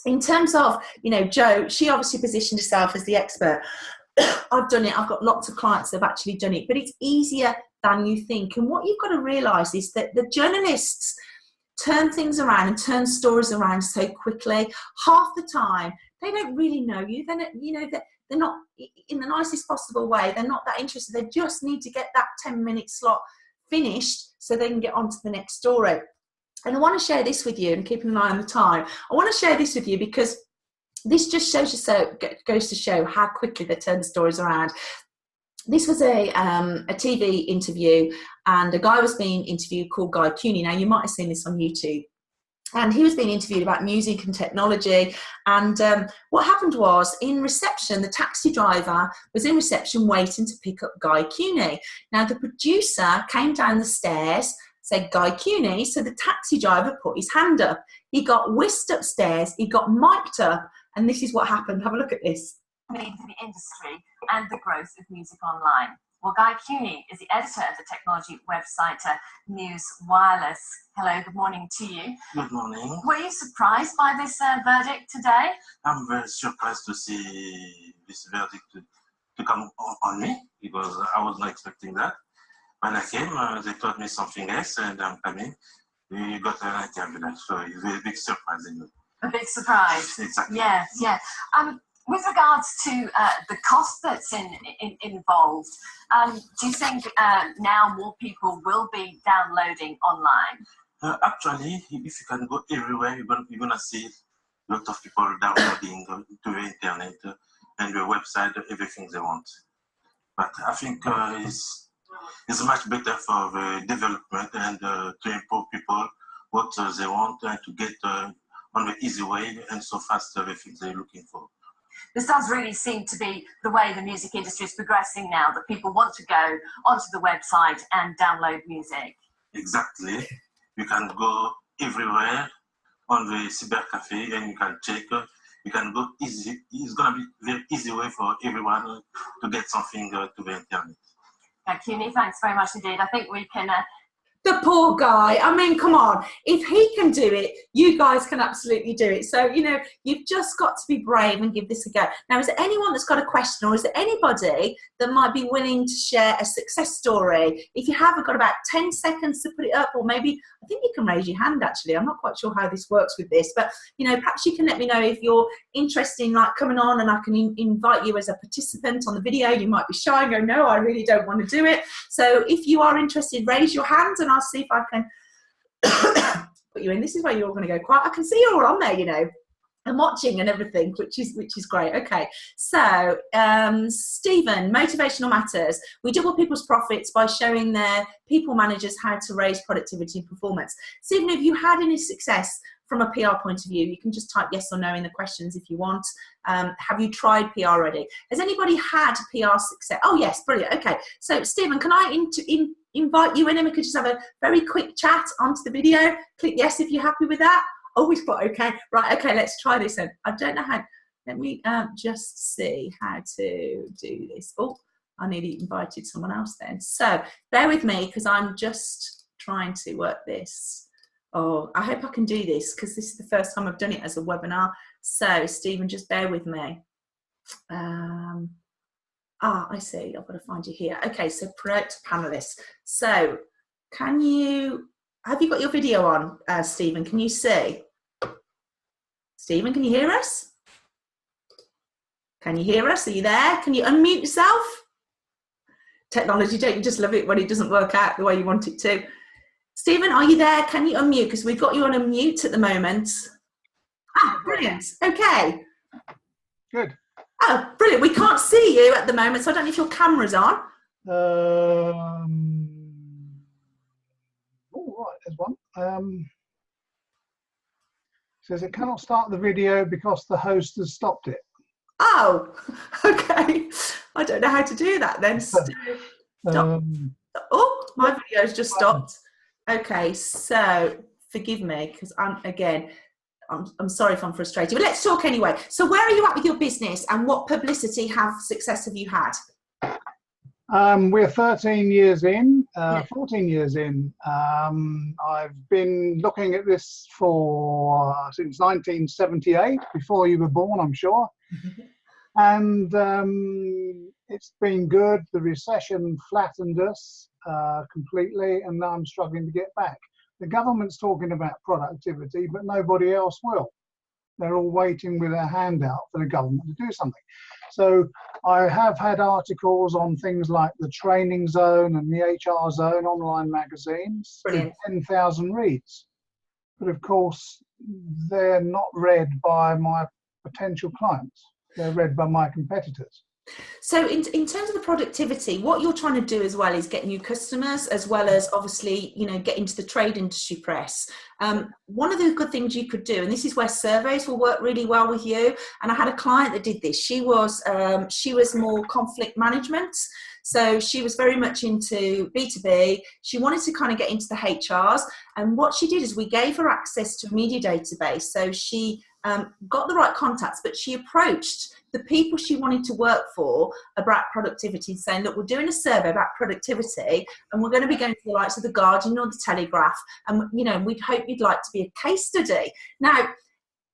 S1: In terms of, you know, Jo, she obviously positioned herself as the expert. I've done it. I've got lots of clients that have actually done it, but it's easier than you think. And what you've got to realise is that the journalists turn things around and turn stories around so quickly. Half the time, they don't really know you. They're not, you know, they're not, in the nicest possible way, they're not that interested. They just need to get that 10-minute slot finished so they can get on to the next story. And I want to share this with you, and keeping an eye on the time, I want to share this with you because this just shows you, so goes to show how quickly they turn the stories around. This was a TV interview, and a guy was being interviewed called Guy Cooney. Now, you might have seen this on YouTube. And he was being interviewed about music and technology. And what happened was, in reception, the taxi driver was in reception waiting to pick up Guy Cooney. Now, the producer came down the stairs, said Guy Cooney, so the taxi driver put his hand up. He got whisked upstairs, he got mic'd up, and this is what happened. Have a look at this.
S7: Into the industry and the growth of music online. Well, Guy Cooney is the editor of the technology website News Wireless. Hello, good morning to you.
S8: Good morning.
S7: Were you surprised by this verdict today?
S8: I'm very surprised to see this verdict to come on me, because I was not expecting that. When I came, they told me something else, and I'm coming. You got an interview, so it's a big surprise in me.
S7: A big surprise.
S8: Exactly.
S7: Yes, yeah. With regards to the cost that's involved, do you think now more people will be downloading online?
S8: Actually, if you can go everywhere, you're gonna see a lot of people downloading to the internet and the website, everything they want. But I think it's much better for the development and to improve people what they want and to get on the easy way and so fast the things they're looking for.
S7: This does really seem to be the way the music industry is progressing now, that people want to go onto the website and download music.
S8: Exactly. You can go everywhere on the cyber cafe and you can check. You can go easy. It's going to be a very easy way for everyone to get something to the internet.
S7: Cooney, thanks very much indeed. I think we can...
S1: The poor guy. I mean, come on. If he can do it, you guys can absolutely do it. So, you know, you've just got to be brave and give this a go. Now, is there anyone that's got a question, or is there anybody that might be willing to share a success story? If you have, I've got about 10 seconds to put it up, or maybe, I think you can raise your hand, actually. I'm not quite sure how this works with this, but, you know, perhaps you can let me know if you're interested in, like, coming on, and I can invite you as a participant on the video. You might be shy and go, no, I really don't want to do it. So if you are interested, raise your hand, and I'll see if I can put you in. This is where you're all going to go quiet. I can see you're all on there, you know, and watching and everything, which is great. Okay, so Stephen, Motivational Matters. We double people's profits by showing their people managers how to raise productivity and performance. Stephen, have you had any success from a PR point of view? You can just type yes or no in the questions if you want. Have you tried PR already? Has anybody had PR success? Oh yes, brilliant. Okay, so Stephen, can I invite you in, and we could just have a very quick chat onto the video? Click yes if you're happy with that. Oh, we've got okay. Right, okay, let's try this then. I don't know how. Let me just see how to do this. Oh, I nearly invited someone else then. So bear with me, because I'm just trying to work this Oh, I hope I can do this because this is the first time I've done it as a webinar. So, Stephen, just bear with me. I see. I've got to find you here. Okay, so promote panelists. So, have you got your video on, Stephen? Can you see? Stephen, can you hear us? Can you hear us? Are you there? Can you unmute yourself? Technology, don't you just love it when it doesn't work out the way you want it to? Stephen, are you there? Can you unmute? Because we've got you on a mute at the moment. Ah, brilliant. Okay.
S9: Good.
S1: Oh, brilliant. We can't see you at the moment, so I don't know if your camera's on.
S9: Oh, right, there's one. Says it cannot start the video because the host has stopped it.
S1: Oh, okay. I don't know how to do that then. Stop. Oh, my video's just stopped. Okay, so forgive me because I'm sorry if I'm frustrated, but let's talk anyway. So where are you at with your business and what publicity success have you had?
S9: We're 13 years in, 14 years in. I've been looking at this since 1978, before you were born, I'm sure. And it's been good. The recession flattened us completely, and now I'm struggling to get back. The government's talking about productivity, but nobody else will. They're all waiting with their hand out for the government to do something. So I have had articles on things like the Training Zone and the HR Zone online magazines. Brilliant. 10,000 reads. But of course, they're not read by my potential clients. They're read by my competitors.
S1: So in terms of the productivity, what you're trying to do as well is get new customers, as well as obviously, get into the trade industry press. One of the good things you could do, and this is where surveys will work really well with you. And I had a client that did this. She was more conflict management. So she was very much into B2B. She wanted to kind of get into the HRs. And what she did is we gave her access to a media database. So she got the right contacts, but she approached the people she wanted to work for about productivity, saying, look, we're doing a survey about productivity and we're going to be going to the likes of the Guardian or the Telegraph, and we'd hope you'd like to be a case study. Now,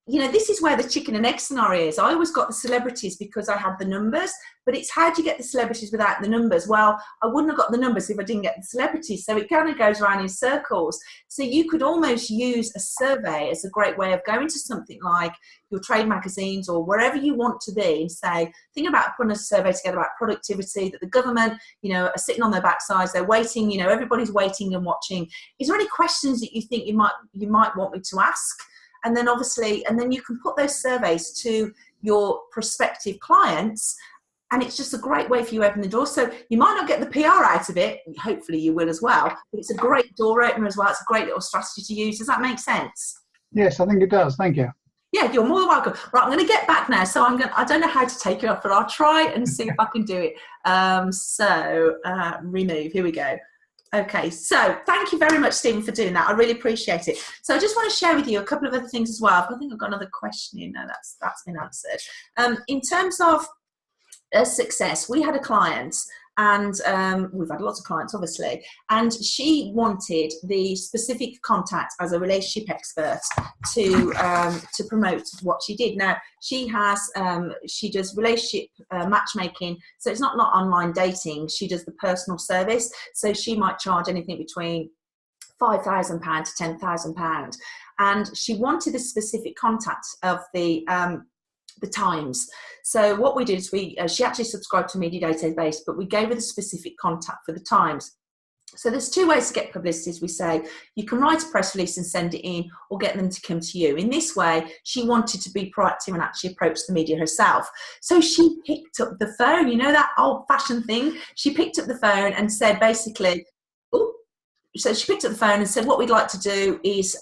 S1: this is where the chicken and egg scenario is. I always got the celebrities because I had the numbers, but it's how do you get the celebrities without the numbers? Well, I wouldn't have got the numbers if I didn't get the celebrities. So it kind of goes around in circles. So you could almost use a survey as a great way of going to something like your trade magazines or wherever you want to be and say, think about putting a survey together about productivity, that the government, are sitting on their backsides, they're waiting, everybody's waiting and watching. Is there any questions that you think you might want me to ask? And then you can put those surveys to your prospective clients, and it's just a great way for you to open the door. So you might not get the PR out of it, hopefully you will as well, but it's a great door opener as well. It's a great little strategy to use. Does that make sense?
S9: Yes, I think it does. Thank you.
S1: Yeah, you're more than welcome. Right, I'm going to get back now. So I don't know how to take you off, but I'll try and see if I can do it. Remove, here we go. Okay, so thank you very much, Stephen, for doing that. I really appreciate it. So I just want to share with you a couple of other things as well. I think I've got another question here. No, that's been answered. In terms of success, we had a client, and we've had lots of clients, obviously, and she wanted the specific contact as a relationship expert to promote what she did. Now, she does relationship matchmaking, so it's not online dating. She does the personal service, so she might charge anything between £5,000 to £10,000, and she wanted the specific contact of the Times. So what we did is she actually subscribed to a media database, but we gave her the specific contact for the Times. So there's two ways to get publicity. We say you can write a press release and send it in, or get them to come to you. In this way, she wanted to be proactive and actually approach the media herself. So she picked up the phone, that old-fashioned thing. She picked up the phone and said basically, what we'd like to do is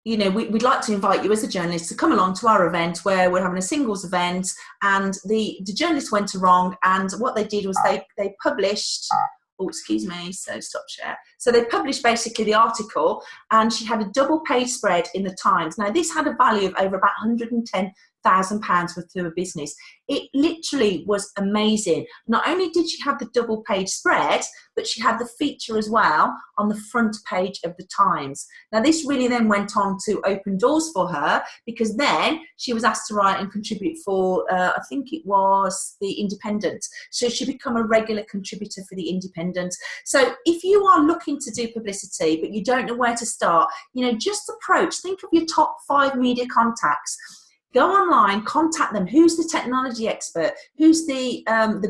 S1: we'd like to invite you as a journalist to come along to our event where we're having a singles event. And the journalists went wrong, and what they did was they published, stop share. So they published basically the article, and she had a double page spread in the Times. Now this had a value of over about £100,000 worth to a business. It literally was amazing. Not only did she have the double page spread, but she had the feature as well on the front page of the Times. Now, this really then went on to open doors for her, because then she was asked to write and contribute for, I think it was the Independent. So she became a regular contributor for the Independent. So if you are looking to do publicity, but you don't know where to start, you know, just approach, think of your top 5 media contacts. Go online, contact them. Who's the technology expert? Who's the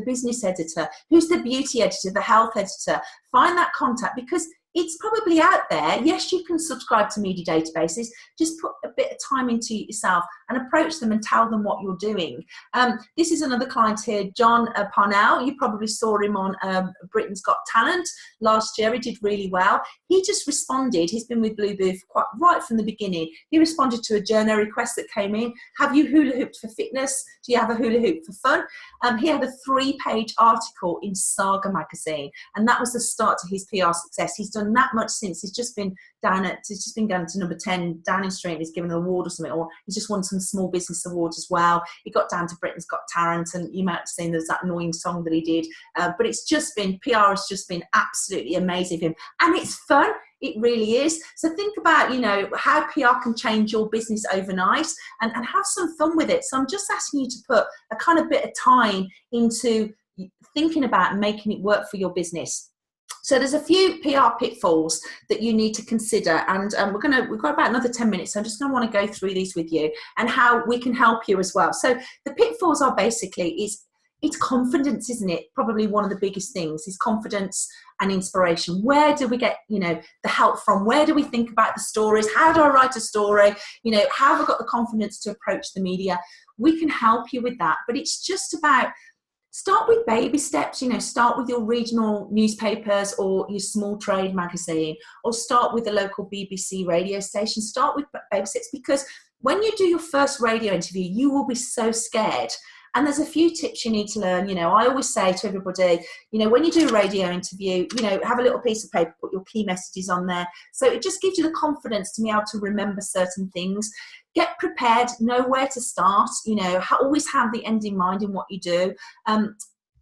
S1: business editor? Who's the beauty editor, the health editor? Find that contact, because it's probably out there. Yes, you can subscribe to media databases. Just put a bit of time into it yourself and approach them and tell them what you're doing. This is another client here, John Parnell. You probably saw him on Britain's Got Talent last year. He did really well. He just responded. He's been with Blue Booth quite right from the beginning. He responded to a journal request that came in. Have you hula hooped for fitness? Do you have a hula hoop for fun? He had a 3-page article in Saga magazine, and that was the start to his PR success. He's done that much since. He's just been going to number 10 Downing Street. He's given an award or something, or he's just won some small business awards as well. He got down to Britain's Got Talent, and you might have seen there's that annoying song that he did. But it's just been, PR has just been absolutely amazing for him, and it's fun. It really is. So think about, you know, how PR can change your business overnight, and have some fun with it. So I'm just asking you to put a kind of bit of time into thinking about making it work for your business. So there's a few PR pitfalls that you need to consider, and we've got about another 10 minutes, so I'm just going to want to go through these with you and how we can help you as well. So the pitfalls are basically it's confidence, isn't it? Probably one of the biggest things is confidence and inspiration. Where do we get, you know, the help from? Where do we think about the stories? How do I write a story? You know, how have I got the confidence to approach the media? We can help you with that, but it's just about, start with baby steps. You know, start with your regional newspapers or your small trade magazine, or start with the local BBC radio station. Start with baby steps, because when you do your first radio interview, you will be so scared. And there's a few tips you need to learn. You know, I always say to everybody, you know, when you do a radio interview, you know, have a little piece of paper, put your key messages on there. So it just gives you the confidence to be able to remember certain things. Get prepared, know where to start, you know, always have the end in mind in what you do.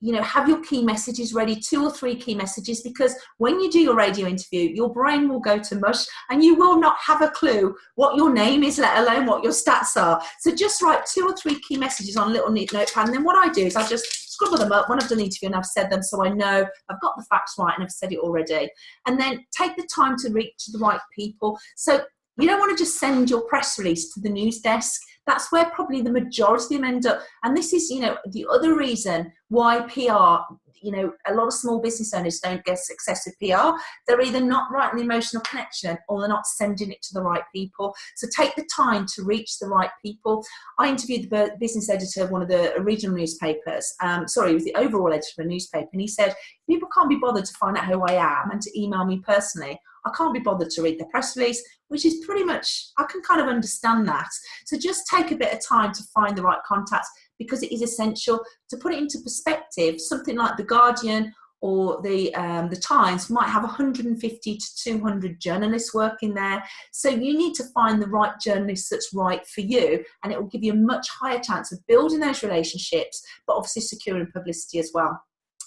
S1: You know, have your key messages ready, 2 or 3 key messages, because when you do your radio interview, your brain will go to mush and you will not have a clue what your name is, let alone what your stats are. So just write 2 or 3 key messages on a little neat notepad, and then what I do is I just scribble them up when I've done the interview and I've said them, so I know I've got the facts right and I've said it already. And then take the time to reach the right people. So you don't want to just send your press release to the news desk. That's where probably the majority of them end up. And this is, you know, the other reason why PR, you know, a lot of small business owners don't get success with PR. They're either not writing the emotional connection, or they're not sending it to the right people. So take the time to reach the right people. I interviewed the business editor of one of the regional newspapers. He was the overall editor of a newspaper. And he said, people can't be bothered to find out who I am and to email me personally. I can't be bothered to read the press release, which is pretty much, I can kind of understand that. So just take a bit of time to find the right contacts, because it is essential. To put it into perspective, something like The Guardian or the Times might have 150 to 200 journalists working there. So you need to find the right journalist that's right for you, and it will give you a much higher chance of building those relationships, but obviously securing publicity as well.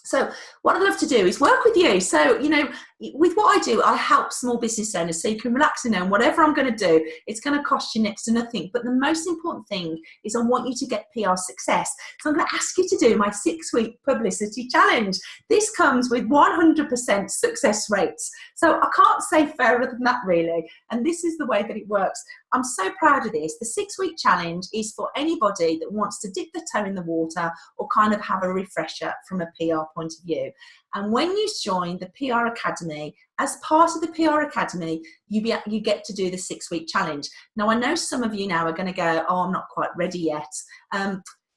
S1: So what I'd love to do is work with you. So, you know, with what I do, I help small business owners, so you can relax and know whatever I'm going to do, it's going to cost you next to nothing. But the most important thing is I want you to get PR success. So I'm going to ask you to do my 6-week publicity challenge. This comes with 100% success rates. So I can't say fairer than that, really. And this is the way that it works. I'm so proud of this. The 6-week challenge is for anybody that wants to dip the toe in the water or kind of have a refresher from a PR point of view. And when you join the PR Academy, as part of the PR Academy, you get to do the 6-week challenge. Now, I know some of you now are going to go, oh, I'm not quite ready yet.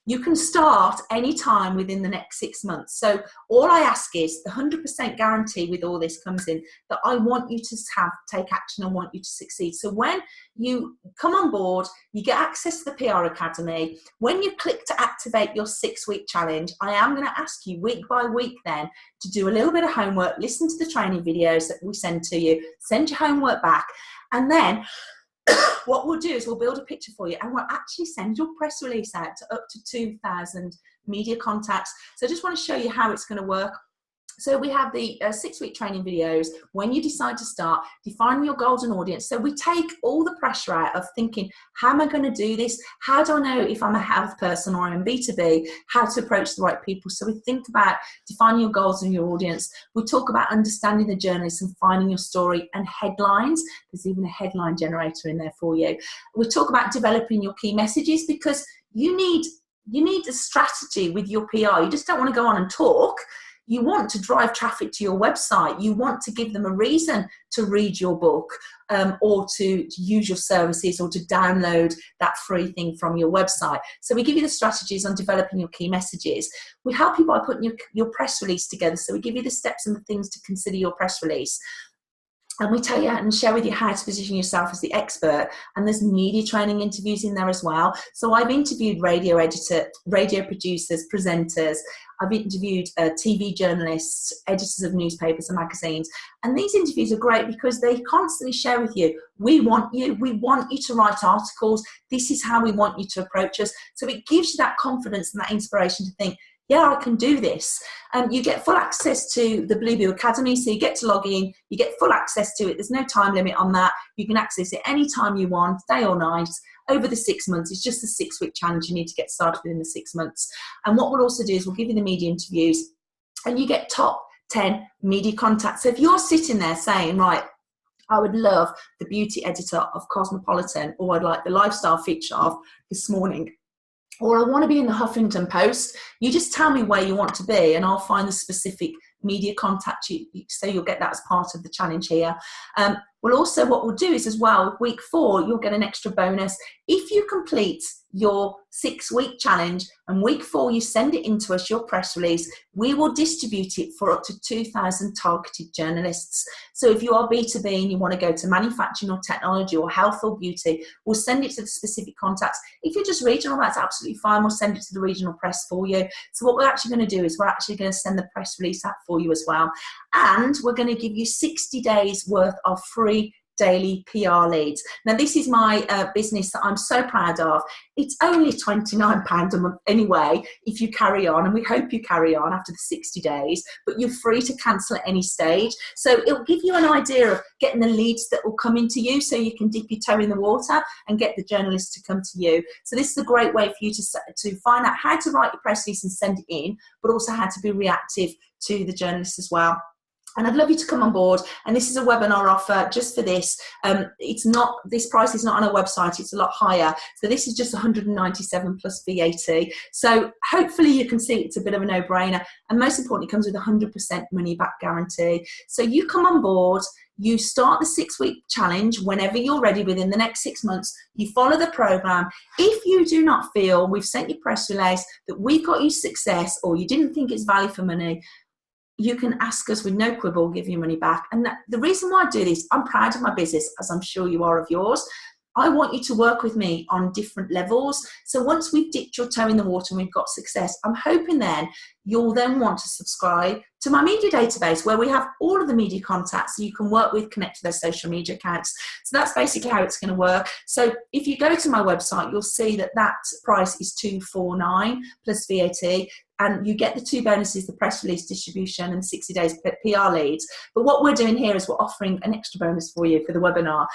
S1: You can start any time within the next 6 months. So all I ask is the 100% guarantee with all this comes in that I want you to take action. I want you to succeed. So when you come on board, you get access to the PR Academy. When you click to activate your 6-week challenge, I am going to ask you week by week then to do a little bit of homework, listen to the training videos that we send to you, send your homework back, and then what we'll do is we'll build a picture for you, and we'll actually send your press release out to up to 2,000 media contacts. So I just want to show you how it's going to work. So we have the 6-week training videos. When you decide to start, define your golden audience. So we take all the pressure out of thinking, how am I going to do this? How do I know if I'm a health person or I'm B2B, how to approach the right people? So we think about defining your goals and your audience. We talk about understanding the journalists and finding your story and headlines. There's even a headline generator in there for you. We talk about developing your key messages, because you need a strategy with your PR. You just don't want to go on and talk. You want to drive traffic to your website. You want to give them a reason to read your book, or to use your services, or to download that free thing from your website. So we give you the strategies on developing your key messages. We help you by putting your press release together. So we give you the steps and the things to consider your press release. And we tell you and share with you how to position yourself as the expert. And there's media training interviews in there as well. So I've interviewed radio producers, presenters. I've interviewed TV journalists, editors of newspapers and magazines. And these interviews are great because they constantly share with you, we want you to write articles. This is how we want you to approach us. So it gives you that confidence and that inspiration to think, yeah, I can do this. You get full access to the Blueboo Academy, so you get to log in, you get full access to it. There's no time limit on that. You can access it anytime you want, day or night, over the 6 months. It's just a 6-week challenge. You need to get started within the 6 months. And what we'll also do is we'll give you the media interviews, and you get top 10 media contacts. So if you're sitting there saying, right, I would love the beauty editor of Cosmopolitan, or I'd like the lifestyle feature of This Morning, or I want to be in the Huffington Post, you just tell me where you want to be, and I'll find the specific media contact so you'll get that as part of the challenge here. Well, also what we'll do is as well, week 4, you'll get an extra bonus. If you complete your 6-week challenge and week 4 you send it in to us, your press release, we will distribute it for up to 2,000 targeted journalists. So if you are B2B and you want to go to manufacturing or technology or health or beauty, we'll send it to the specific contacts. If you're just regional, that's absolutely fine. We'll send it to the regional press for you. So what we're actually going to do is we're actually going to send the press release out for you as well. And we're going to give you 60 days worth of free daily PR leads. Now, this is my business that I'm so proud of. It's only £29 a month anyway, if you carry on, and we hope you carry on after the 60 days, but you're free to cancel at any stage. So it'll give you an idea of getting the leads that will come into you, so you can dip your toe in the water and get the journalists to come to you. So this is a great way for you to find out how to write your press release and send it in, but also how to be reactive to the journalists as well. And I'd love you to come on board. And this is a webinar offer just for this. This price is not on our website. It's a lot higher. So this is just 197 plus VAT. So hopefully you can see it's a bit of a no-brainer. And most importantly, it comes with a 100% money back guarantee. So you come on board, you start the 6-week challenge whenever you're ready within the next 6 months. You follow the program. If you do not feel we've sent you press release that we've got you success, or you didn't think it's value for money, you can ask us with no quibble, give you money back. And the reason why I do this, I'm proud of my business, as I'm sure you are of yours. I want you to work with me on different levels. So once we've dipped your toe in the water and we've got success, I'm hoping then you'll then want to subscribe to my media database, where we have all of the media contacts that you can work with, connect to their social media accounts. So that's basically how it's going to work. So if you go to my website, you'll see that price is $249 plus VAT. And you get the 2 bonuses, the press release distribution and 60 days PR leads. But what we're doing here is we're offering an extra bonus for you for the webinar.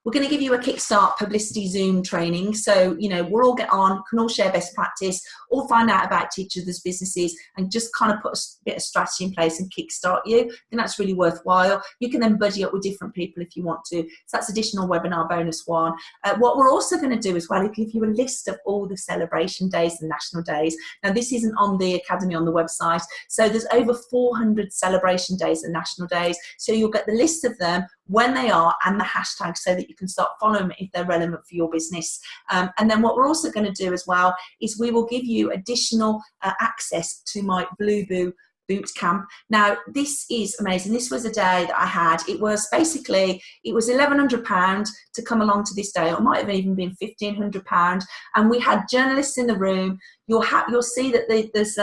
S1: We're going to give you a Kickstart publicity Zoom training. So, we'll all get on, can all share best practice, all find out about each other's businesses, and just kind of put a bit of strategy in place and kickstart you. I think that's really worthwhile. You can then buddy up with different people if you want to. So that's additional webinar bonus 1. What we're also going to do as well is give you a list of all the celebration days and national days. Now, this isn't on the Academy on the website. So there's over 400 celebration days and national days. So you'll get the list of them, when they are, and the hashtags, so that you can start following them if they're relevant for your business. And then what we're also going to do as well is we will give you additional access to my Blueboo boot camp. Now, this is amazing. This was a day that I had. It was £1,100 to come along to this day. It might have even been £1,500. And we had journalists in the room. You'll see that there's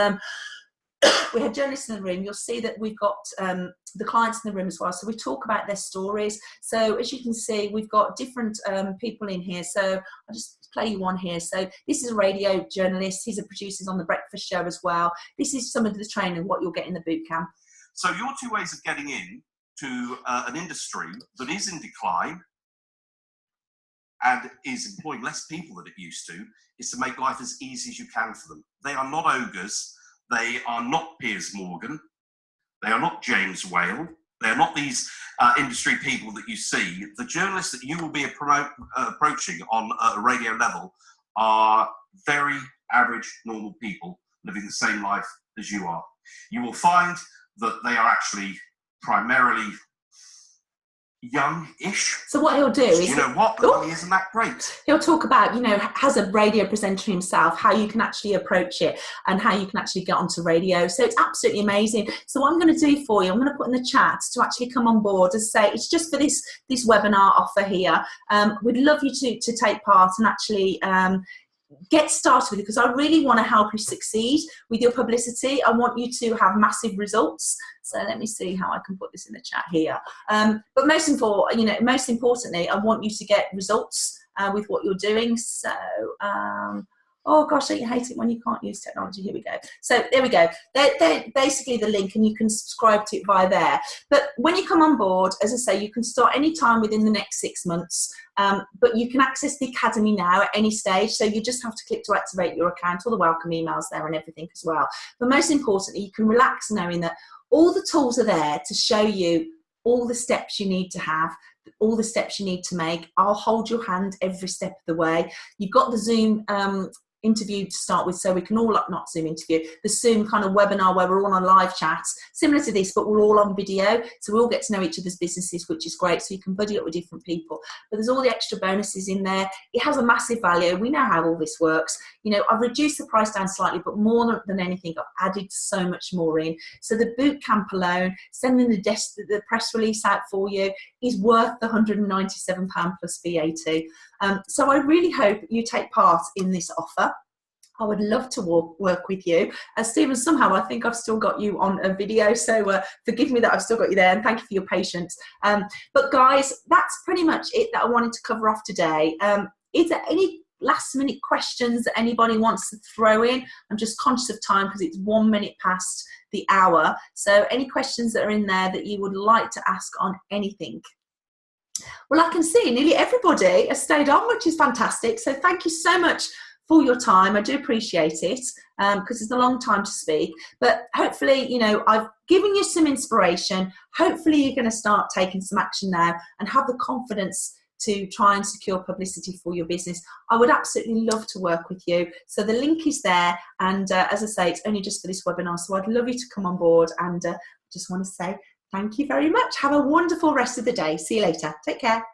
S1: we have journalists in the room. You'll see that we've got the clients in the room as well. So we talk about their stories. So as you can see, we've got different people in here. So I'll just play you one here. So this is a radio journalist. He's a producer on The Breakfast Show as well. This is some of the training, what you'll get in the boot camp.
S10: So your two ways of getting in to an industry that is in decline and is employing less people than it used to, is to make life as easy as you can for them. They are not ogres. They are not Piers Morgan. They are not James Whale. They are not these industry people that you see. The journalists that you will be approaching on a radio level are very average, normal people living the same life as you are. You will find that they are actually primarily young-ish.
S1: So what he'll do is,
S10: you know what, the money isn't that great.
S1: He'll talk about, you know, as a radio presenter himself, how you can actually approach it and how you can actually get onto radio. So it's absolutely amazing. So what I'm going to do for you, I'm going to put in the chat to actually come on board and say it's just for this webinar offer here. We'd love you to take part and actually get started with it, because I really want to help you succeed with your publicity. I want you to have massive results. So let me see how I can put this in the chat here. But most importantly, I want you to get results with what you're doing. So, oh gosh, I hate it when you can't use technology. Here we go. So there we go. They're basically the link, and you can subscribe to it via there. But when you come on board, as I say, you can start any time within the next 6 months. But you can access the Academy now at any stage. So you just have to click to activate your account, all the welcome emails there and everything as well. But most importantly, you can relax knowing that all the tools are there to show you all the steps you need to have, all the steps you need to make. I'll hold your hand every step of the way. You've got the Zoom interview to start with, so we can all, not Zoom interview, the Zoom kind of webinar where we're all on live chats, similar to this, but we're all on video, so we all get to know each other's businesses, which is great, so you can buddy up with different people. But there's all the extra bonuses in there. It has a massive value. We know how all this works. You know, I've reduced the price down slightly, but more than anything, I've added so much more in. So the boot camp alone, sending the press release out for you, is worth the £197 plus VAT. So I really hope you take part in this offer. I would love to work with you. Stephen, somehow I think I've still got you on a video, so forgive me that I've still got you there, and thank you for your patience. But guys, that's pretty much it that I wanted to cover off today. Is there any last minute questions that anybody wants to throw in? I'm just conscious of time because it's 1 minute past the hour. So any questions that are in there that you would like to ask on anything? Well, I can see nearly everybody has stayed on, which is fantastic. So thank you so much for your time. I do appreciate it because it's a long time to speak. But hopefully, you know, I've given you some inspiration. Hopefully you're going to start taking some action now and have the confidence to try and secure publicity for your business. I would absolutely love to work with you. So the link is there. And as I say, it's only just for this webinar. So I'd love you to come on board. And just want to say thank you very much. Have a wonderful rest of the day. See you later. Take care.